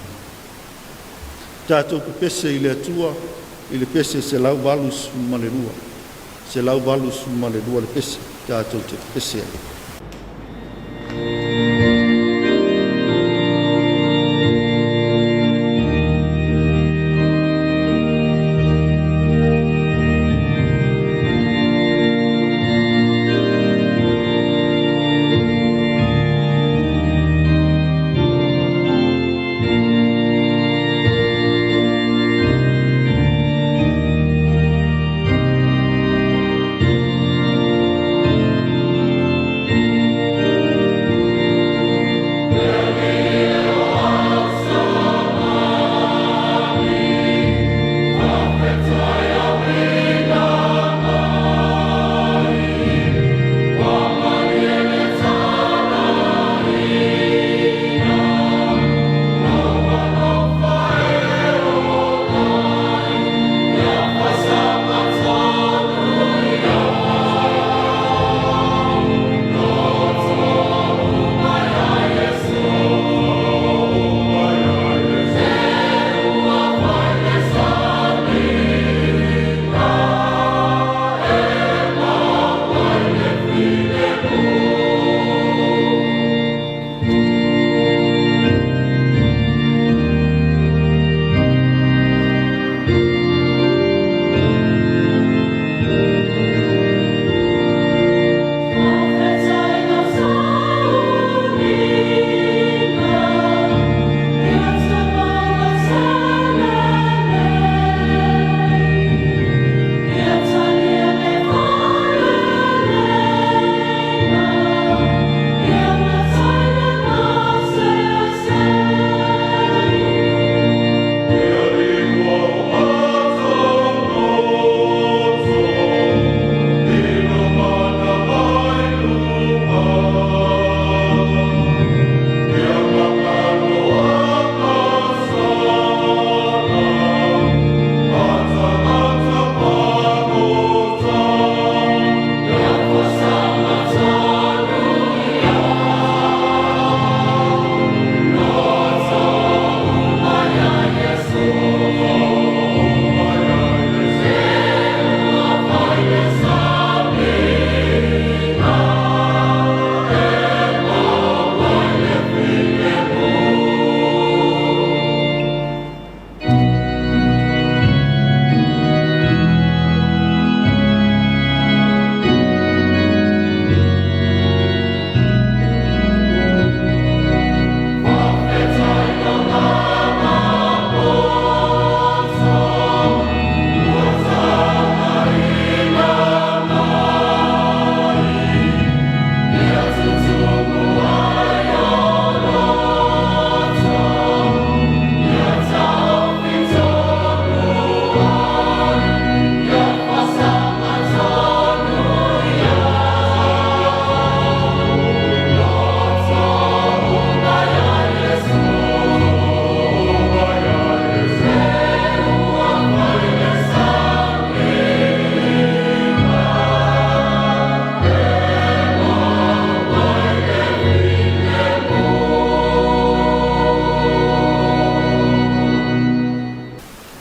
S2: Tātou ku pese i le atua. I le pese se lau valus ma le rua. Se lau valus ma le rua le pese. Tātou te pese ai.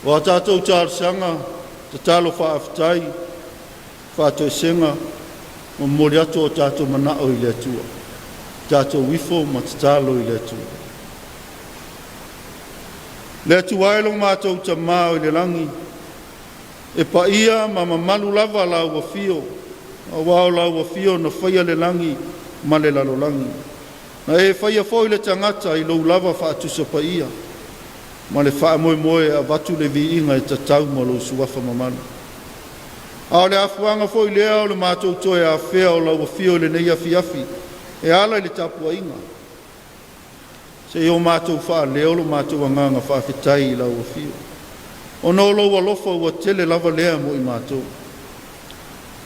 S2: O tātou tārsanga, te talo whaafitai, whātou senga, o mori atu o tātou manao I le atua. Tātou wifo ma te talo I le atua. Le atua e long mātou ta mao I le langi, e pa ia ma mamalu lava la ua fio, a wao la ua fio na whaia le langi, ma le lalo langi. Na e whaia foi le tangata I lou lava whaatusa pa ia, ma le wha moe moe a watu le vi inga e tatau ma lo suwafa mamalu. A le afuanga foi lea o le mātou toe a whea o la ua fio le nei Afiafi, e ala le Tapuaiga. Se o mātou wha leo lo mātou anganga wha whitai I la ua fio. O no lo alofa ua tele lava lea mo I mātou.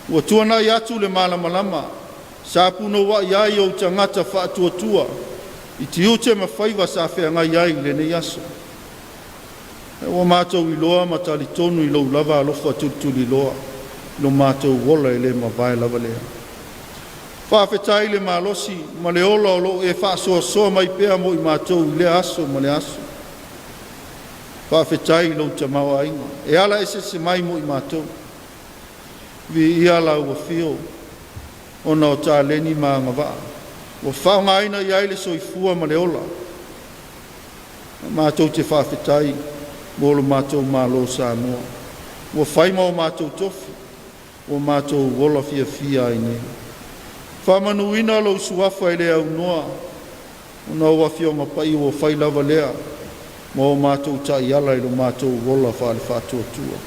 S2: Ua tuana I atu le malama, sa puno wa iai o tangata wha tua, I ti ute ma whaiva sa whea ngai iai le nei aso. E ua mātou I loa ma tali tonu I lau lava alofa tutuli loa, lo mātou wola I le ma vai lava lea. Whawhetai le malosi, ma le ola o lo e wha soa mai pea mo I mātou I le aso ma le aso. Whawhetai lo te maua inga. E ala ese se mai mo I mātou. Vi ia la ua fio, o na o tā leni maa ngawaa. O whaunga ina I aile soifua ma le ola. Mātou te whawhetai, mo lo mātou malo Samoa. O whaima o mātou tofi, o mātou wola fia fia I nei. Whamanu ina lo suafa I lea unoa, o na ua fionga pai o whailawa lea, ma o mātou tai ala I lo mātou wola whaale whātua tua.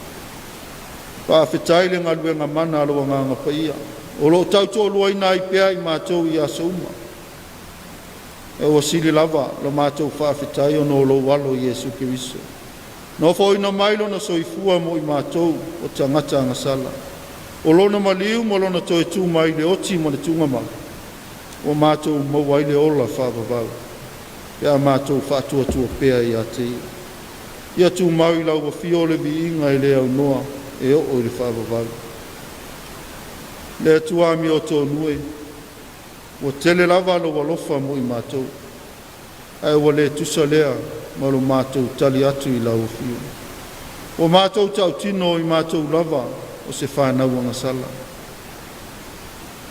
S2: Whawhetai le ngaluenga mana alo nganga paia, o lo tauto lua ina I pea I mātou I asauma. E o sili lava lo mātou whawhetai o no lo walo Iesu Kiriso. No fo ina mailo na soifua mo I mātou o tangata ngasala. O lona maliu mo lona toe tū mai le oti mo le tungama. O mātou maua I le ola whawawau. Pea mātou whātua tua pea I ate. Ia tū mau I lau wa fiole vi inga I le au noa e o le whawawau. Le tuami o tō nue. O tele lava lo walofa mo I mātou. Ai wa le tusa lea ma lo mātou tali atu I lau wa fio. O mātou tau tino I mātou lava. O se whanau anga sala.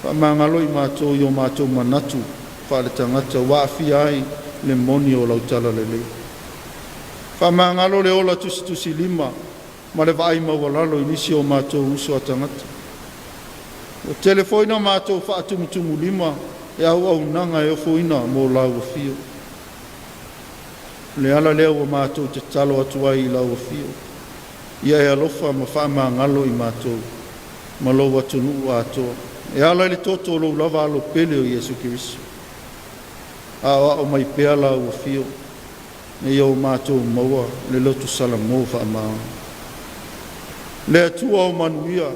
S2: Whamangalo I mātou I o mātou manatu, whale tangata, waafi ai le moni o lautala le lei. Whamangalo le ola tusi lima, ma le vai mawalalo I nisi o mātou uso a tangata. O telefoina mātou whaatumutumu lima, e au nanga e ofoina mo lau o fio. Le ala leo o mātou te talo atuai I lau o fio. Ia e alofa ma whaama ngalo I mātou, ma lo watunu atoa. E ala le toto lo lava alo pele o Iesu Kiriso. A o mai pea la ua fio, e iau mātou maua, le lotu salamo whaamao. Le atua o manuia,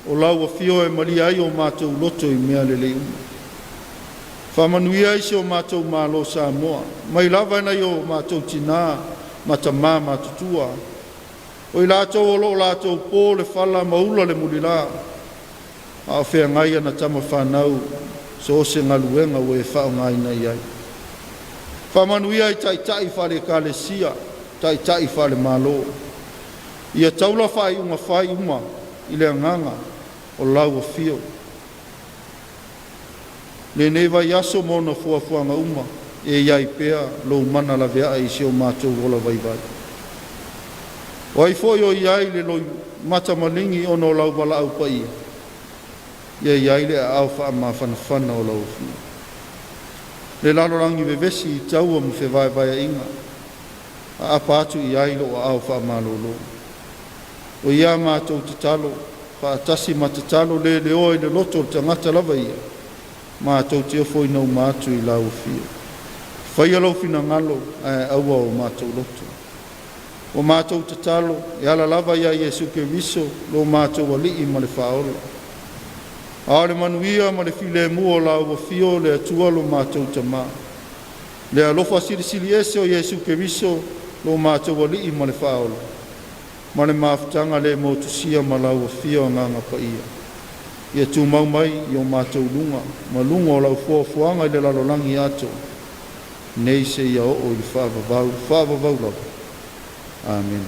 S2: o la ua fio e mali ai o mātou loto I mea le leuma. Whamanuia I se o mātou malo Samoa, mai lava ina I o mātou tina, matama matutua. O I lātou o lo lātou pō le whala maula le mulila. A o whea ngai ana tama whanau, so o se ngaluenga o e whao ngai na iai. Whamanuia I tai whale kālesia, tai whale malo. Ia taula whai uma, I le anganga, o lau o fio. Le newa yaso mona fuafuanga uma, e iai pea, lo mana la vea I se o mātou wola vai. O ai foi o iai le loi mata malingi o no lau wala au pai. Ia iai le au wha ma whanawhana o lau fia. Le lalorangi vevesi I taua mu vai inga. A apa atu iai lo au wha ma lolo. O ia mātou te talo, wha atasi ma te talo le oi le loto tangata lava ia. Mātou te ofoi nau mātou I lau fia. Whaia lau fina ngalo, aua o mātou loto. O mātou te talo, e ala lava ia Iesu Kiriso, lo mātou alii ma le whaola. A le manuia ma le file mua la ua fio le atua lo mātou tama. Le alofa sili ese o Iesu Kiriso, lo mātou alii ma le whaola. Ma le mafutanga le motusia ma la ua fio nganga pa ia. Ia tu mau mai I o mātou lunga, ma lunga o lau fuafuanga I le lalolangi ato. Nei se ia o I le whaavavau lau. Amen.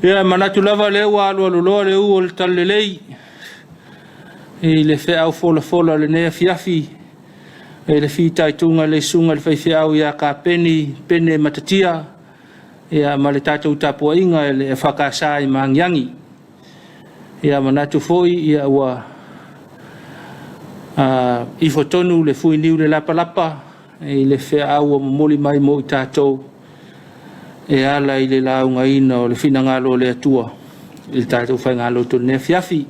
S1: Ia manatu lava le ua alua loloa le ua le talelei. I le whea fola le nea Afiafi. E le whitaitunga le sunga le whaiwheau ia ka pene matatia. Ia ma le tātou Tapuaiga e le whakasā i mangiangi. Ia manatu foi ia ua i fotonu le fuiniu le lapa. E le wheau o moli mai mo i tātou. E ala i le launga ina o le finangalo le atua. I le tātou whaingalo to nea Afiafi.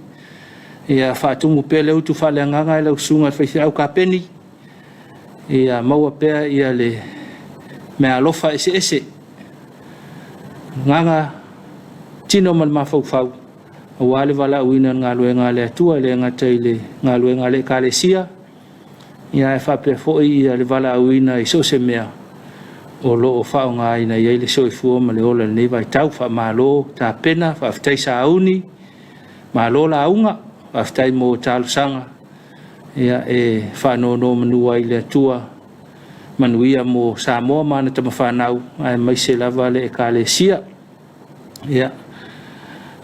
S1: Ia whātungu pēle utu whaleanganga e lau sunga le whaiwheau ka peni. Ia maua pēa ia le mea alofa ese. Nganga tino mal mafau. Awale wala uina ngā luenga le atua le ngata i le ngā luenga le kālesia. Ia e whapea foi ia le wala uina i so se mea. O lo o whao ngā ina i le soifua ma le ola le newa i tau wha malo tā pena, whaftai sa auni, malo la aunga, whaftai mo tālu sanga. Ia e whanono manua i le atua, manuia mo Samoa mana tama whanau, ai mai se lava le e kālesia. Ia,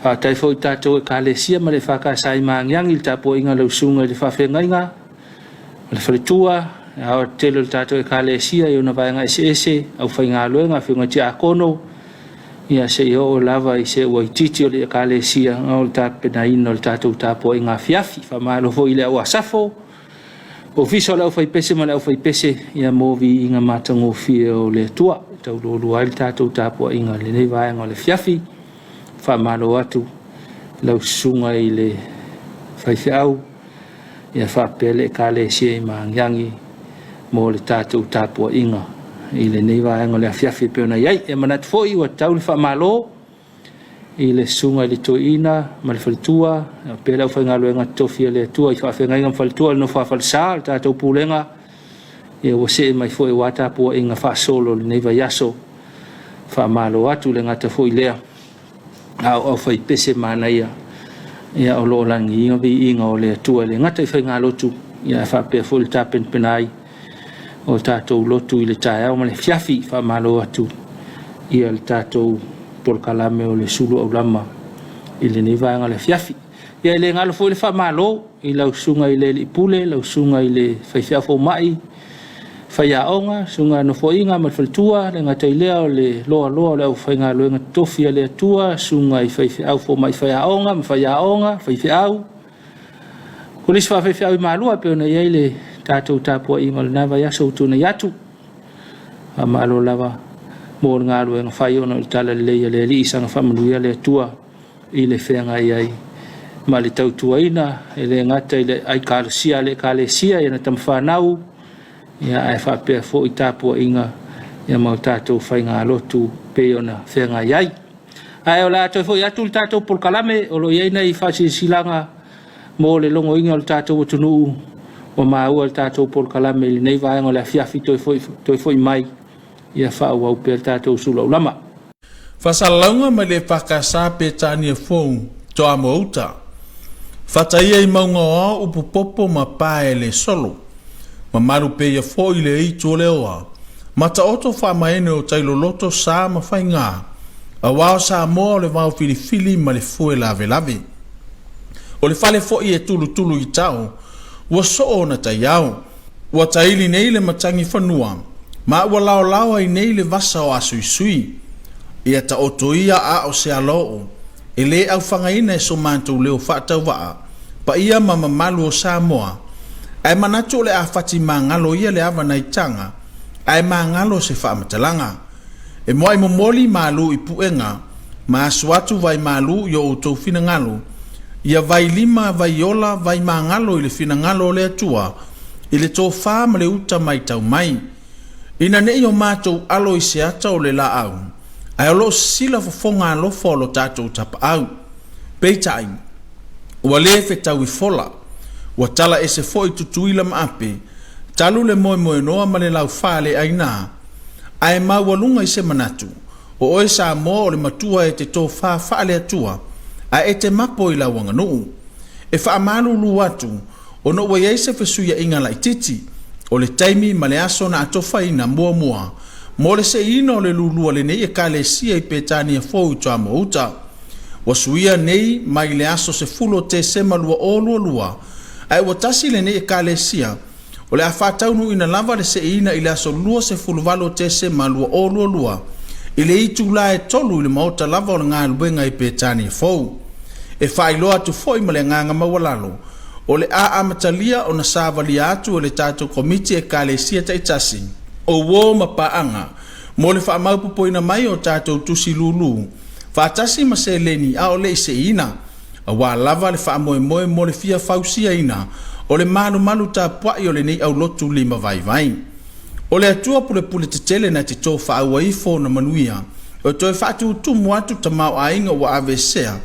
S1: whātai fo i tātou e kālesia ma le whakasai maangiangi le Tapuaiga lau sunga i le whawhengainga, le whalitua, au telo le tātou e kālesia i ona vaenga ese, au whainga luenga, whiunga ti a kono, ia se i o lava i se ua i titi o le kālesia, au le tāpenaina o le tātou Tapuaiga Afiafi, whamalo fo i le au asafo, o viso le au whaipese ma le au whaipese, ia movi inga matango fie o le tua, tau lolu ai le tātou Tapuaiga le nei vaenga o le Afiafi, whamalo atu, lau sunga i le whaifeau, ia whapele kālesia i maangiangi, mo le tātou Tapuaiga i le nei vaenga le Afiafi peona iai e manatu foi ua tau le whamalo i le sunga i le toina ma le whalitua pēla u whaingaluenga tofia le atua i whawhengainga whalitua le no whawhalisa le tātou pūlenga e ua se mai foi wa Tapuaiga whaasolo le nei vaiaso whamalo atu le ngata foi lea au whai pese manaia ia o lo langi inga vi inga o le atua le ngata i whaingalotu ia whapea foi le tāpen penai o tātou lotu i le tae au ma le Afiafi whamalo atu i le tātou polkalame o le Suluaulama i le nei vaenga le Afiafi. Ia i le ngalo fo i le whamalo i lau sunga i le ipule, lau sunga i le whaiwhiafo mai, whaiaonga, sunga no foinga ma le whalitua, le ngata i lea o le loa le au whainga luenga tofia le atua, sunga i whaiwhiafo mai whaiaonga, ma whaiaonga, whaiwhiau. Kulisi whaiwhiau i maalua pe ona iai le tātou Tapuaiga le nava ia soutuna i atu. Malo lava mo ngā luenga whai ona le tala le leia le li isanga whamanuia le atua i le whenga iai. Ma le tautuaina e le ngata i le ai kālesia le kālesia i na tam whanau ia ai whapea fo i Tapuaiga ia mau tātou whai ngā lotu pe ona whenga iai. Ai o la toi fo i atu le tātou polkalame o lo iai nei whasisilanga mo le longo inga o le tātou atunu o maua le tātou polkalame le nei vaenga o le Afiafi toi foi mai ia whaau au pe le tātou Suluaulama.
S3: Whasalaunga mai le whakasā pe tānia fōu toa mauta. Whataia i maunga o upu popo ma pae le solo. Ma maru pe ia fōu i le i tō leoa. Mata oto whamaene o tailoloto sā ma whainga. A wao sā moa o le wao filifili ma le fue lave. O le whale fōu i e tulu i tau. Ua soo na taiao, ua taili nei le matangi whanua, ma ua lao ai nei le vasa o asui. Ia ta otoia a o se aloo, e le au whangaina e so mātou leo whaatau waa, pa ia mamalu o Samoa, ai manatu le a whati mangalo ia le awa nei tanga, ai mangalo se whaamatalanga. E moa i momoli malu i puenga, ma asuatu vai malu yo o tau fina ngalo, ia vai lima, vai ola, vai mangalo i le finangalo le atua, i le tō whā le uta mai tau mai. Ina ne o mātou alo i se ata o le la au, ai alo sila fofonga alo folo tātou tapa au. Peitai, ua le fe tau i fola, ua tala e se fo i tutuila maape, talu le moe noa ma le lau whā le aina, ai maualunga i se manatu, o oe sa mo o le matua e te tō whā le atua, a e te mapo i la wanga nuu. E wha amalu lu atu, o no wa yeise fesuia inga la ititi, o le taimi ma le aso na atofa ina mua, mo le se ina o le lulua le nei e ka le sia i petani e fōu toa mauta, Wa suia nei mai le aso se fulo te sema lua o lua. Ai wa tasi le nei ekalesia. O le a whātaunu ina lava le se ina i le aso lua se fulu valo te sema lua o lua. I le itu la e tolu i le maota lava o le ngā luenga i pētani e fau. E whailoa tu foi ma le nganga mawalalo. O le a amatalia o na sāvalia atu o le tātou komiti ekalesia taitasi. O wō mapaanga. Mo le whaamaupupo ina mai o tātou tusi lulu. Whātasi ma se leni a o le se ina. A wā lava le whaamoe mo le fia fausia ina. O le malu Tapuaiga o le nei au lotu lima vai. O le atua pule te tele na te tō whaawaifo na manuia. O toi whaatu tumu atu tamau ainga wa avesea.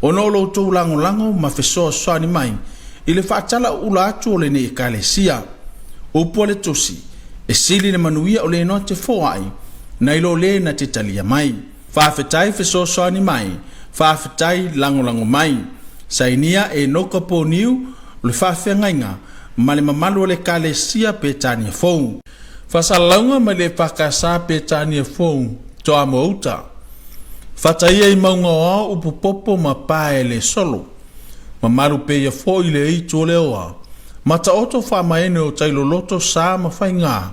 S3: O no lo tō lango ma fesoa soani mai. I le whaatala ula atu o le nei ekalesia. O pua le tosi. E sili na manuia o le no te foai. Na ilo le na te talia mai. Whaafetai fesoa soani mai. Whaafetai lango mai. Sainia e noka po niu. Le whaafengainga. Ma le mamalu o le ekalesia pētani e fōu. Fasalaunga ma le whakasa pētani e fōu. Toa mouta. Whataia i maunga o upu popo ma pae le solo. Ma maru pe ia fō i le i tō le oa. Ma ta oto whamaene o tailo loto sā ma whainga.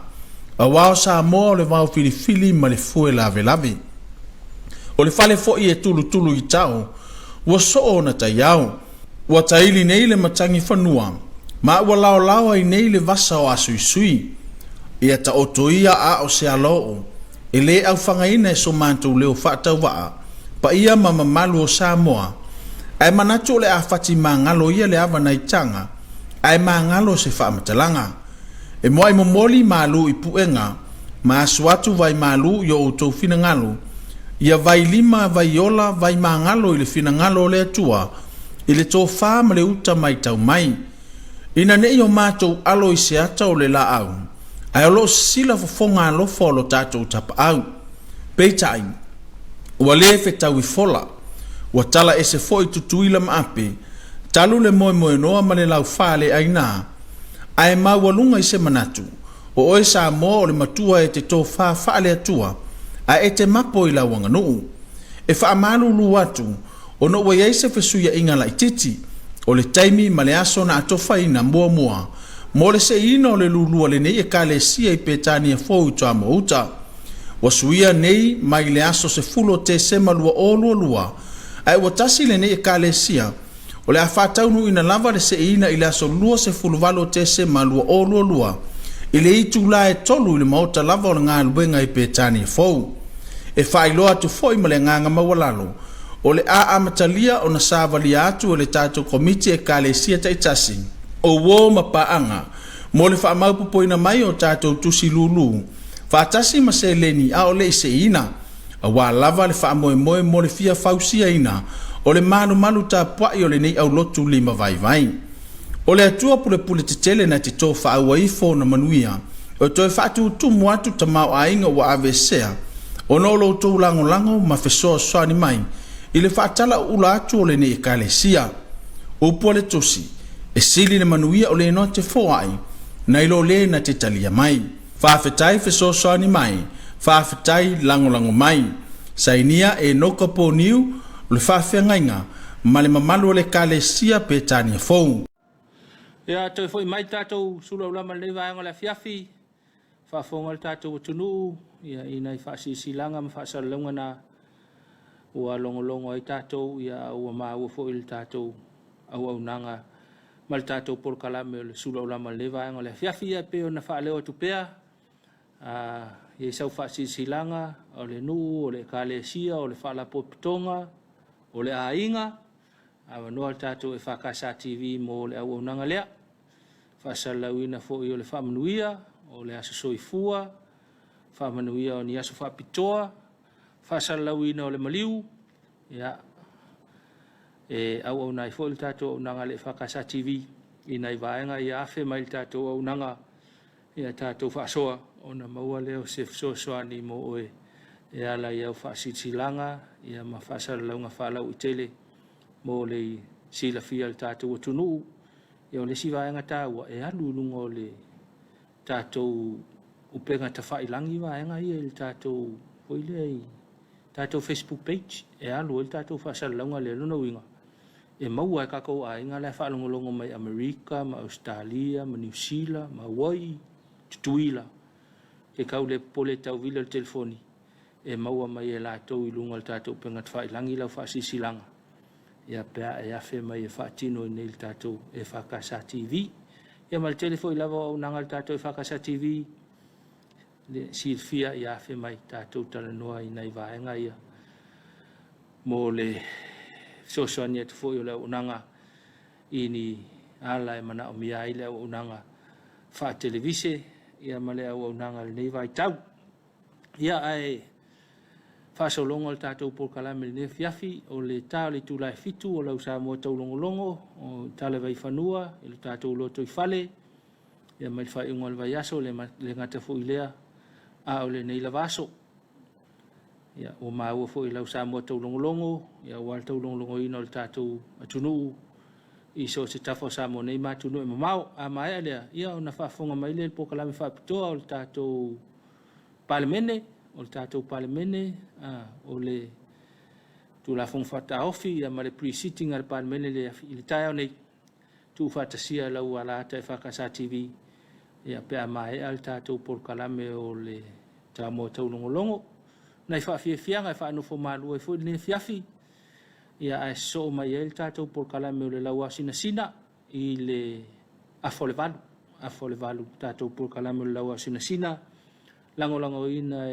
S3: A wao sā moa le wao filifili ma le fue lave. O le whale fō i e tulu i tau. Ua soo na tai au. Ua taili nei le matangi whanua. Ma ua lao ai nei le vasa o asui. Ia ta oto ia a o se aloo. E le au whangaina e so mantou leo whaatau waa. Pa ia mamalu o Samoa. Ai manatu le a whati mangalo ia le awa nei tanga. Ai mangalo se whaamatalanga. E moa i momoli malu i puenga. Ma asuatu vai malu yo o tau fina ngalo. Ia vai lima vai ola vai mangalo i le fina ngalo le atua. I le tō wha le uta mai tau mai. Ina ne o mātou alo i se ata o le la au. Ai alo sila fofonga alo folo tātou tapa au. Peitai. Ua le fe tau i fola. Ua tala e se foi tutuila maape. Talu le moe noa ma le lau whale aina. Ai mawalunga i se manatu. O oe sa mo o le matua e te tō whale atua. Ai e te mapo i lau wanganuu. E wha amalu lu atu. O no wa yeise fesuia inga la ititi. O le taimi ma le aso na atofa ina mua. Mo le se ina o le lulua le nei e kalesia i pētani e fōu toa mouta. Wa suia nei mai le aso se fulo te sema lua o lua. Ai wa tasi le nei e kalesia. O le a whātaunu ina lava le se ina i le aso lua se fulu valo te sema lua o lua. I le itu la e tolu i le maota lava o le ngā luenga i pētani e fōu. E whailoa tu fōi ma le nganga mawalalo. O le a amatalia o na sāvalia atu o le tātou komiti ekalesia taitasi. O wō mapaanga. Mo le whaamaupupo ina mai o tātou tusi lulu. Whaatasi ma se leni a o le se ina. A wā lava le whaamoe mo le fia fausia ina. O le malu Tapuaiga o le nei au lotu lima vai. O le atua pule te tele na te tō whaawaifo na manuia. O toi whaatu tumu atu tamau ainga wa avesea. O no lo tō lango ma fesoa soani mai. I le whaatala ula atu o le ne ekalesia. O pua le tosi. E sili le manuia o le no te foai. Na ilo le na te talia mai. Whaafetai fesoa soani mai. Whaafetai lango mai. Sainia e noka po niu. Le whaafengainga. Ma le mamalu o le ekalesia pētani e fōu.
S1: Ia toi foi mai tātou Suluaulama le vaenga le Afiafi. Whaafonga le tātou atunu. Ia inai whaasisilanga ma whaasalunga na ua longolongo ai tātou ia ua māua fo il tātou au nanga ma le tātou polkalame o le Suluaulama le vaenga le Afiafi ia pe ona whaaleo atu pea. Ia sau whaasisilanga o le nuu, o le kalesia, o le whaalapopitonga, o le ainga. Awa noa le tātou e whakasa TV mo le au nanga lea. Whaasalauina fo i o le whaamanuia, o le aso soifua, whaamanuia o ni aso whaapitoa, whaasalauina o le maliu, ia au nai fo i tātou au nanga le whakasa TV, i nai vaenga i afe mai tātou au nanga, ia tātou whaasoa, o na maua leo se soani mo oe, e ala i au whaasitilanga, ia ma whaasalaunga whaalau i tele, mo le sila fia le tātou atunu, ia o le sivaenga tāua, e alulunga o le tātou upenga ta whailangi vaenga ia le tātou poilei tātou Facebook page e alu e tātou whaasalaunga le luna winga e maua e kakou a inga le whaalongolongo mai Amerika, ma Australia, ma New Zealand, ma Hawaii, tutuila e kau le pole tau vila le telefoni e maua mai e lātou i lunga le tātou pengat whailangi lau whaasisilanga ia pea e afe mai e whaatino i nei le tātou EFKS TV ia ma le telefoni lava o nanga le tātou EFKS TV le silfia ia afe mai tātou talanoa i nei vaenga ia mo le sosoani atu fo i le unanga i ni ala e mana o mia i le unanga wha televise ia ma le au unanga le nei vai tau ia ai whasolongo le tātou porkalame le Afiafi o le tā le tūlai fitu o lau Samoa taulongolongo o tale vai whanua i le tātou loto i whale ia mai whai ungo le vai aso le ngata fo i lea a o le nei la vaso ia o maua fo i lau Samoa taulongolongo ia o al taulongolongo ina o le tātou atunu i so se tafo Samoa nei matunu e mamau a mai alea ia o na whafonga mai le porkalame whapitoa o le tātou palemene o le tātou palemene o le tūla fong whata ofi ia ma le pre-sitting al palemene le tai au nei tū whatasia lau ala ata EFKS TV ia pea mai al tātou porkalame o le Samoa taulongolongo nei whaafiafianga e whaanofo malua i fo le Afiafi ia ai so mai el tātou porkalame o le lau asina i le afo le valu tātou porkalame o le lau asina lango ina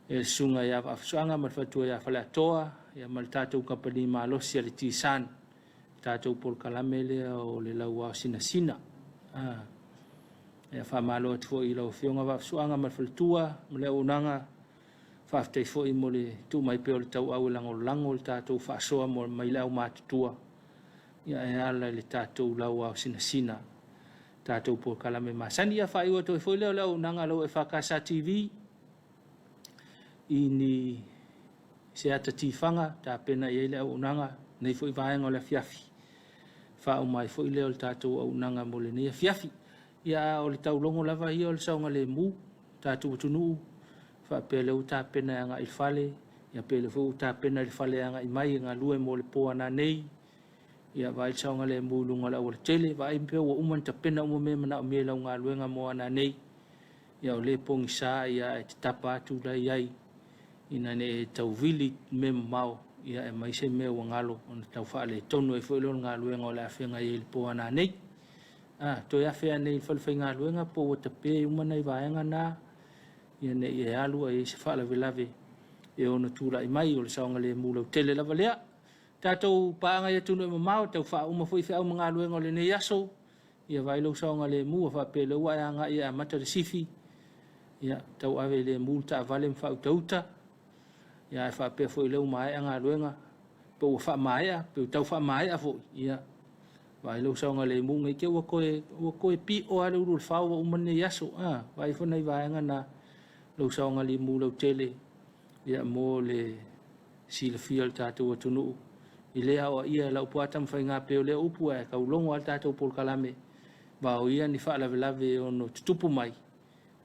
S1: e sunga ia afsuanga ma fatua ia fale atoa ia mal tātou kapani malosi ale tisan tātou porkalame le o le lau sina ia fa malo tfo i lau fionga va afsuanga ma fatua ma le unanga fa afte fo i mo le tu mai pe o le tau au lango le tātou fa soa mo mai lau matutua ia e ala le tātou lau sina tātou porkalame masani ia whai ua toi fwoi leo nanga lau EFKS TV i ni se ata tifanga tā pena i leo nanga nei fwoi vaenga o le Afiafi wha o mai fwoi leo tātou au nanga mo le nei Afiafi ia o le taulongo lava i o le saunga le mu tātou atunu wha pe leo tā pena anga i fale ia pe leo tā pena i fale anga i mai ngā lue mo le poa na nei ia vai saunga le mulunga la o tele vai pe o uman ta pena mo me mana o me la nga luenga mo ana nei ia o le pong sa ia e tapa tu la ia ina ne tau vili me mau ia e mai se me o ngalo on tau fa le tonu e foi lo nga luenga o la fenga i le po ana nei to ia fe nei fal fenga luenga po o te pe umana i vai ngana ia ne e alu e se fa la velave e ona tu la mai o le saunga le mulo tele la valea tātou pāanga ia tunu e mamau, tau wha uma fui whiau mga luenga o le nei aso, ia vai lau saunga le mua wha pele ua e anga ia mata le sifi, ia tau ave le mulu ta vale mwhau tauta, ia e wha pe fui leu mai anga luenga, pe ua wha mai a, pe tau wha mai a fui, ia vai lau saunga le mua ngai ke ua koe pi o ale uru le whau wa uma nei aso, vai whanai vai anga na lau saunga le mua lau tele, ia mo le sila fial tātou atunu i lea o ia lau puatam whai ngā peo lea upu e kau longo al tātou porkalame wa o ia ni whaalawelawe o no tutupu mai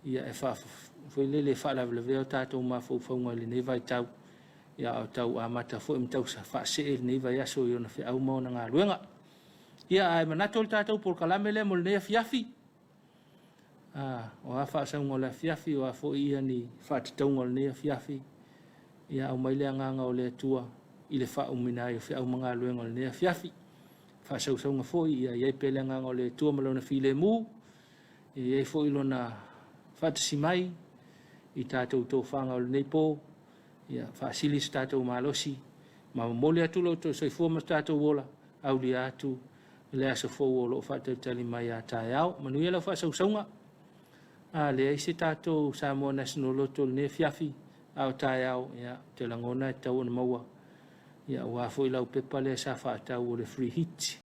S1: ia e whai lele whaalawelawe o tātou ma whaunga le nei vai tau ia o tau a mata fo im tau sa whaase e nei vai aso i ona whi au mauna ngā luenga ia ai manato al tātou porkalame lea mo le nei Afiafi o a whaasaunga le Afiafi o a fo ia ni whaatataunga le nei Afiafi ia au mai lea nganga o le atua i le wha umina i o whiau mga luenga o le nei Afiafi. Wha sausaunga fōi ia iei pele nganga o le tua malona while mu, iei fōi lona whatasi mai i tātou tō whanga o le nei pō, ia wha silis tātou malosi, ma mole atu lo tō soifua mas tātou wola, au li atu, le aso fōu o lo whatau tali mai a tāi au, manuia la wha sausaunga, le eise tātou Samoa National Lotto le nei Afiafi, au tāi au, ia te langona e tau ana maua, ia ua fo i lau pepa le sa whaatau o le free hit.